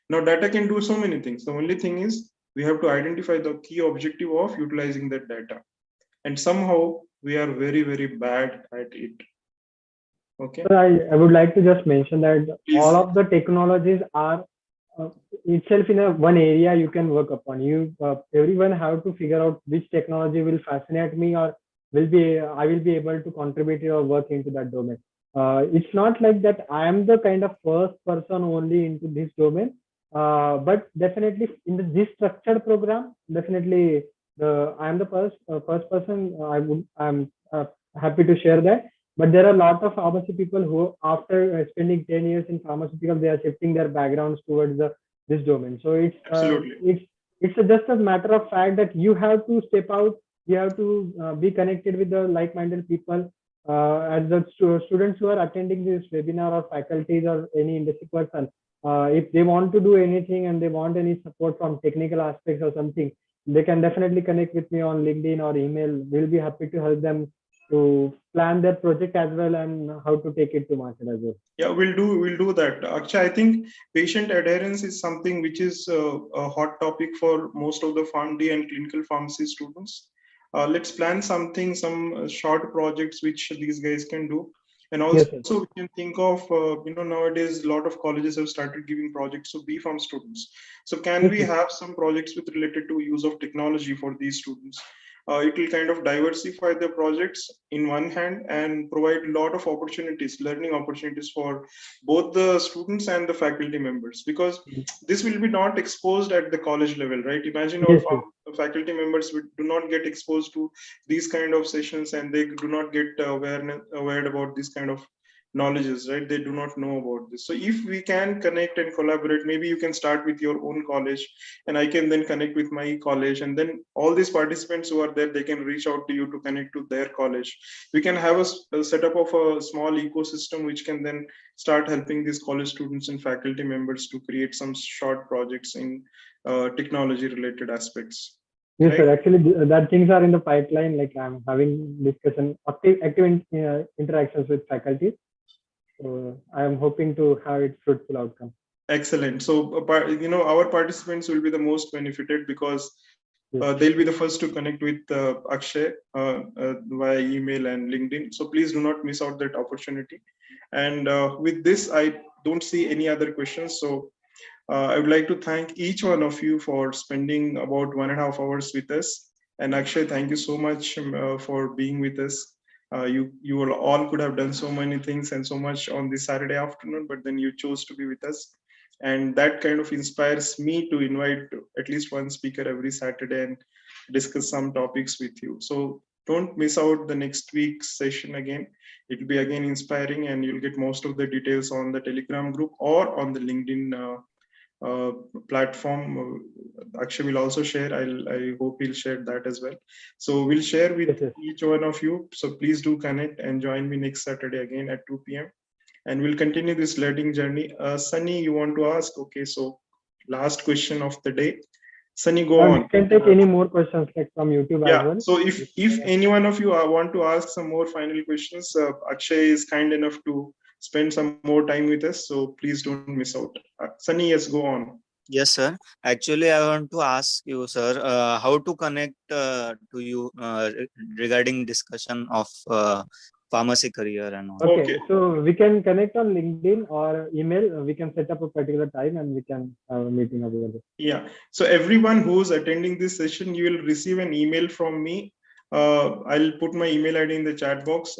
Now, data can do so many things. The only thing is we have to identify the key objective of utilizing that data. And somehow we are very, very bad at it. Okay. So I would like to just mention that Please. all of the technologies are itself in a one area you can work upon. Everyone have to figure out which technology will fascinate me or I will be able to contribute or work into that domain. It's not like that I am the kind of first person only into this domain, but definitely in this structured program, definitely I am the first person. I'm happy to share that. But there are a lot of pharmacy people who, after spending 10 years in pharmaceutical, they are shifting their backgrounds towards this domain. So it's just a matter of fact that you have to step out. You have to be connected with the like-minded people. As the students who are attending this webinar or faculties or any industry person, if they want to do anything and they want any support from technical aspects or something, they can definitely connect with me on LinkedIn or email. We'll be happy to help them to plan their project as well and how to take it to market as well. Yeah, we'll do that. Actually, I think patient adherence is something which is a hot topic for most of the PharmD and clinical pharmacy students. Let's plan some short projects which these guys can do. And also, we can think of, nowadays, a lot of colleges have started giving projects to B.Pharm students. So can we have some projects related to use of technology for these students? It will kind of diversify the projects in one hand and provide a lot of opportunities, learning opportunities for both the students and the faculty members, because this will be not exposed at the college level, right? Imagine our faculty members do not get exposed to these kind of sessions and they do not get aware about this kind of knowledges, right? They do not know about this. So if we can connect and collaborate, maybe you can start with your own college and I can then connect with my college, and then all these participants who are there, they can reach out to you to connect to their college. We can have a setup of a small ecosystem which can then start helping these college students and faculty members to create some short projects in technology related aspects. Yes, sir. Actually, that things are in the pipeline. Like I'm having active interactions with faculty. So I am hoping to have it fruitful outcome. Excellent. So, our participants will be the most benefited because they'll be the first to connect with Akshay via email and LinkedIn. So please do not miss out that opportunity. And with this, I don't see any other questions. So I would like to thank each one of you for spending about 1.5 hours with us. And Akshay, thank you so much for being with us. You all could have done so many things and so much on this Saturday afternoon, but then you chose to be with us. And that kind of inspires me to invite at least one speaker every Saturday and discuss some topics with you. So don't miss out the next week's session again. It will be again inspiring, and you'll get most of the details on the Telegram group or on the LinkedIn platform. Akshay will also share. I hope he'll share that as well. So we'll share with each one of you. So please do connect and join me next Saturday again at 2 p.m. And we'll continue this learning journey. Sunny, you want to ask? Okay, so last question of the day. Sunny, go We on. can take any more questions like from YouTube as well. So if any one of you want to ask some more final questions, Akshay is kind enough to spend some more time with us. So please don't miss out. Sunny, yes, go on. Yes, sir. Actually, I want to ask you, sir, how to connect to you regarding discussion of pharmacy career and all. Okay, Okay. so we can connect on LinkedIn or email. We can set up a particular time and we can have a meeting available. Yeah. So everyone who's attending this session, you will receive an email from me. I'll put my email ID in the chat box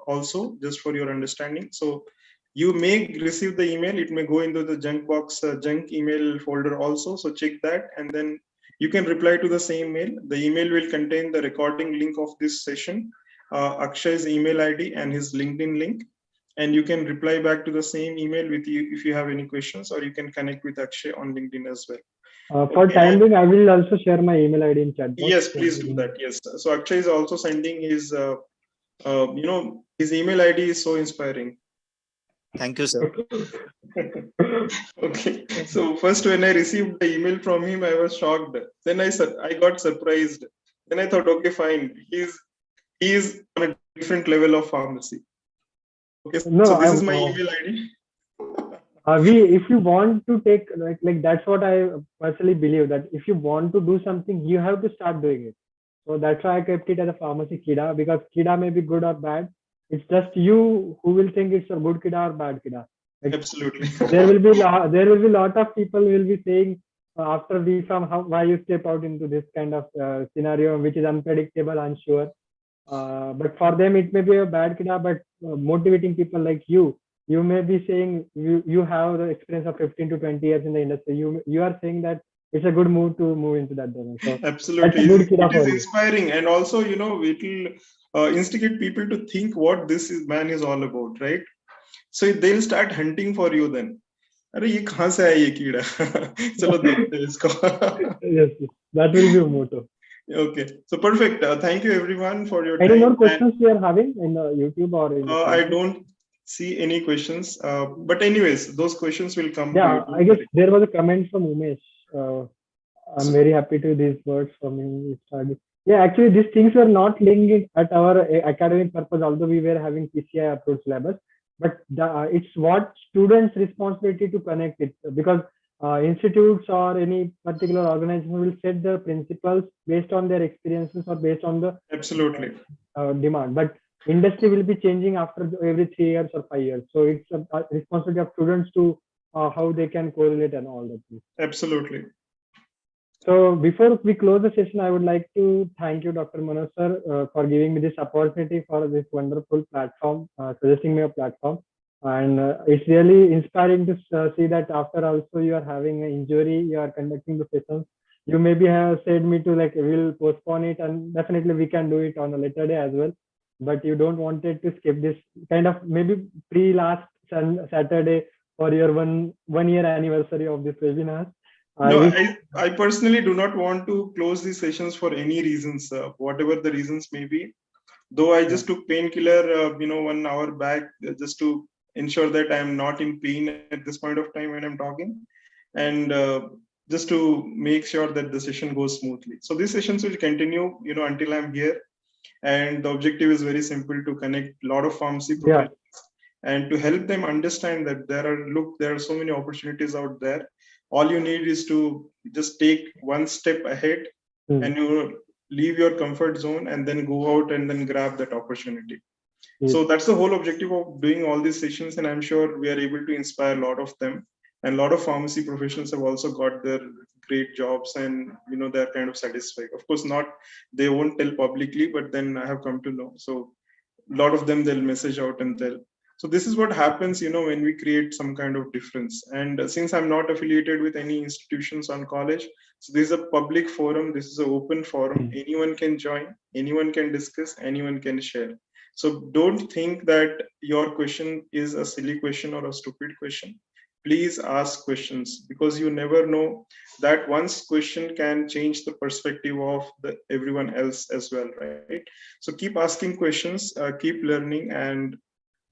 also, just for your understanding. So you may receive the email. It may go into the junk box, junk email folder also. So check that, and then you can reply to the same mail. The email will contain the recording link of this session, Akshay's email ID and his LinkedIn link. And you can reply back to the same email with you if you have any questions, or you can connect with Akshay on LinkedIn as well. For time being, I will also share my email ID in chat box. Yes, please do that. Yes. So Akshay is also sending his, his email ID is so inspiring. Thank you, sir. Okay. So first, when I received the email from him, I was shocked. Then I got surprised. Then I thought, okay, fine. He's on a different level of pharmacy. Okay. No, so this is my email ID. If you want to take like that's what I personally believe, that if you want to do something, you have to start doing it. So that's why I kept it as a pharmacy kida, because kida may be good or bad. It's just you who will think it's a good kida or bad kida. Like, absolutely. there will be a lot of people will be saying after B.Pharm, why you step out into this kind of scenario which is unpredictable, unsure. But for them it may be a bad kida, but motivating people like you may be saying you have the experience of 15 to 20 years in the industry. You are saying that it's a good move to move into that domain. So absolutely, it is inspiring, and also it will instigate people to think what this man is all about, right? So they'll start hunting for you then. अरे ये कहाँ से आया ये कीड़ा चलो देखते हैं इसको. Yes, that will be a motto. Okay, so perfect. Thank you everyone for your time. Any more questions we are having in YouTube or in I don't see any questions, but anyways, those questions will come. Yeah, I guess there was a comment from Umesh. I'm very happy to these words from him. Yeah, actually these things were not linked at our academic purpose, although we were having PCI approach syllabus, but it's what students' responsibility to connect it, because institutes or any particular organization will set the principles based on their experiences or based on the absolutely demand, but industry will be changing after every 3 years or 5 years. So it's a responsibility of students to how they can correlate and all that. Absolutely. So before we close the session, I would like to thank you, Dr. Manoj sir, for giving me this opportunity for this wonderful platform, suggesting me a platform. And it's really inspiring to see that after also you are having an injury, you are conducting the sessions. You maybe have said me to like, we'll postpone it, and definitely we can do it on a later day as well. But you don't wanted to skip this kind of maybe last Saturday for your one year anniversary of this webinar. No, I personally do not want to close these sessions for any reasons, whatever the reasons may be. Though I just took painkiller, 1 hour back, just to ensure that I'm not in pain at this point of time when I'm talking, and just to make sure that the session goes smoothly. So these sessions will continue, until I'm here. And the objective is very simple: to connect a lot of pharmacy professionals and to help them understand that there are so many opportunities out there. All you need is to just take one step ahead and you leave your comfort zone and then go out and then grab that opportunity. So that's the whole objective of doing all these sessions, and I'm sure we are able to inspire a lot of them. And a lot of pharmacy professionals have also got their great jobs, and they're kind of satisfied. Of course, they won't tell publicly, but then I have come to know. So a lot of them, they'll message out and tell. So this is what happens, when we create some kind of difference. And since I'm not affiliated with any institutions on college, so this is a public forum. This is an open forum. Anyone can join, anyone can discuss, anyone can share. So don't think that your question is a silly question or a stupid question. Please ask questions, because you never know that one's question can change the perspective of everyone else as well, right? So keep asking questions, keep learning, and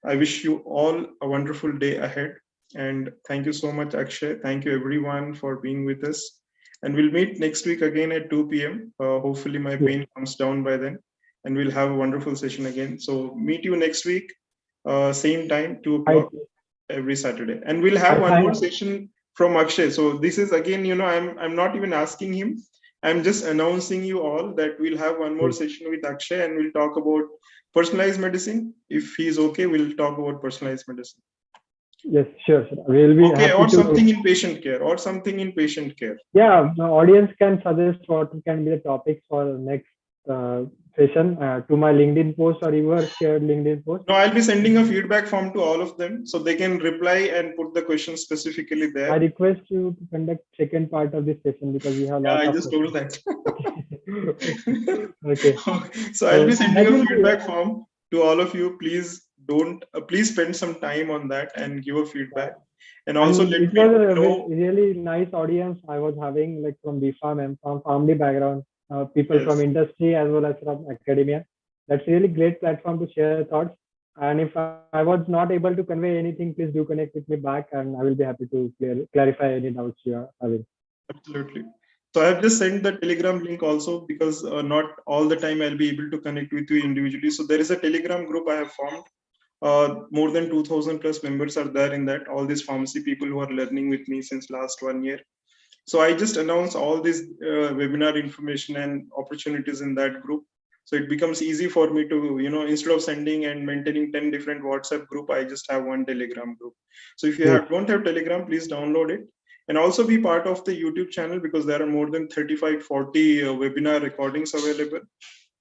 I wish you all a wonderful day ahead. And thank you so much, Akshay. Thank you everyone for being with us. And we'll meet next week again at 2 p.m. Hopefully my pain comes down by then, and we'll have a wonderful session again. So meet you next week, same time, 2 o'clock every Saturday. And we'll have one more session from Akshay. So this is again, I'm not even asking him. I'm just announcing you all that we'll have one more session with Akshay, and we'll talk about personalized medicine. If he's okay, we'll talk about personalized medicine. Yes, sure. We'll be okay, happy or to... something in patient care, Yeah, the audience can suggest what can be the topics for the next session to my LinkedIn post or your shared LinkedIn post. No, I'll be sending a feedback form to all of them so they can reply and put the question specifically there. I request you to conduct second part of this session because we have I just told that. Okay. So I'll be sending a feedback form to all of you. Please please spend some time on that and give a feedback. And also let it me was know. A really nice audience I was having, like from BPharm and from family background, people from industry as well as from academia. That's really great platform to share thoughts. And if I was not able to convey anything, please do connect with me back, and I will be happy to clarify any doubts you are having. Absolutely. So I have just sent the Telegram link also because not all the time I'll be able to connect with you individually. So there is a Telegram group I have formed. More than 2,000 plus members are there in that. All these pharmacy people who are learning with me since last 1 year. So I just announce all this webinar information and opportunities in that group. So it becomes easy for me to, instead of sending and maintaining 10 different WhatsApp group, I just have one Telegram group. So if you don't have Telegram, please download it. And also be part of the YouTube channel because there are more than 35, 40 webinar recordings available.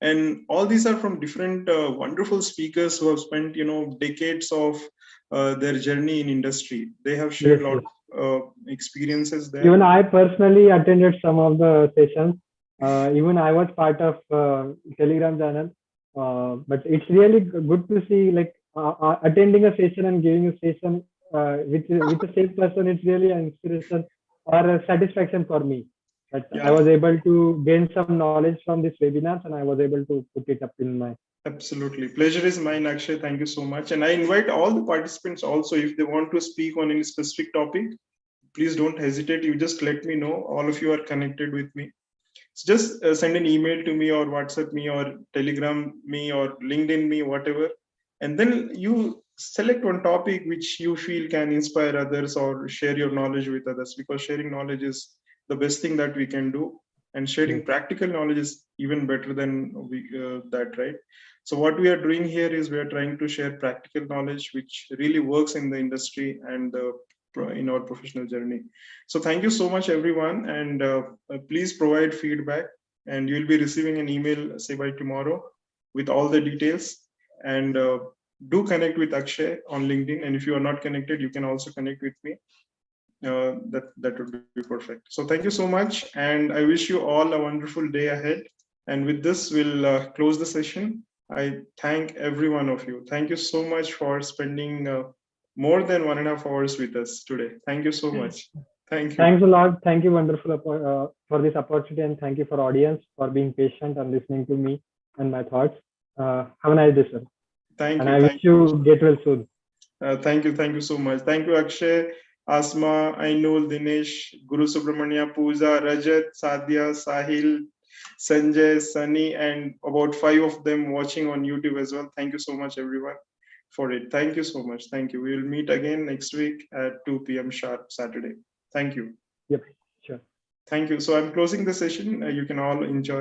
And all these are from different wonderful speakers who have spent, decades of their journey in industry. They have shared a lot of experiences there. Even I personally attended some of the sessions. Even I was part of Telegram channel. But it's really good to see like attending a session and giving a session with the same person. It's really an inspiration or a satisfaction for me. But I was able to gain some knowledge from these webinars, and I was able to put it up in my... Absolutely. Pleasure is mine, Akshay. Thank you so much. And I invite all the participants also, if they want to speak on any specific topic, please don't hesitate. You just let me know. All of you are connected with me. So just send an email to me or WhatsApp me or Telegram me or LinkedIn me, whatever. And then you select one topic which you feel can inspire others or share your knowledge with others, because sharing knowledge is the best thing that we can do. And sharing practical knowledge is even better than that, right? So what we are doing here is we are trying to share practical knowledge which really works in the industry and in our professional journey. So thank you so much, everyone. And please provide feedback, and you'll be receiving an email, say by tomorrow, with all the details. And do connect with Akshay on LinkedIn. And if you are not connected, you can also connect with me. That would be perfect. So thank you so much. And I wish you all a wonderful day ahead. And with this, we'll close the session. I thank every one of you. Thank you so much for spending more than 1.5 hours with us today. Thank you so much. Thank you. Thanks a lot. Thank you, wonderful, for this opportunity, and thank you for audience for being patient and listening to me and my thoughts. Have a nice day, sir. Thank and you. I wish you get well soon. Thank you. Thank you so much. Thank you, Akshay, Asma, Ainul, Dinesh, Guru Subramania, Pooja, Rajat, Sadhya, Sahil, Sanjay, Sunny, and about 5 of them watching on YouTube as well. Thank you so much, everyone, for it. Thank you so much. Thank you. We will meet again next week at 2 p.m. sharp Saturday. Thank you. Yep, sure. Thank you. So I'm closing the session. You can all enjoy.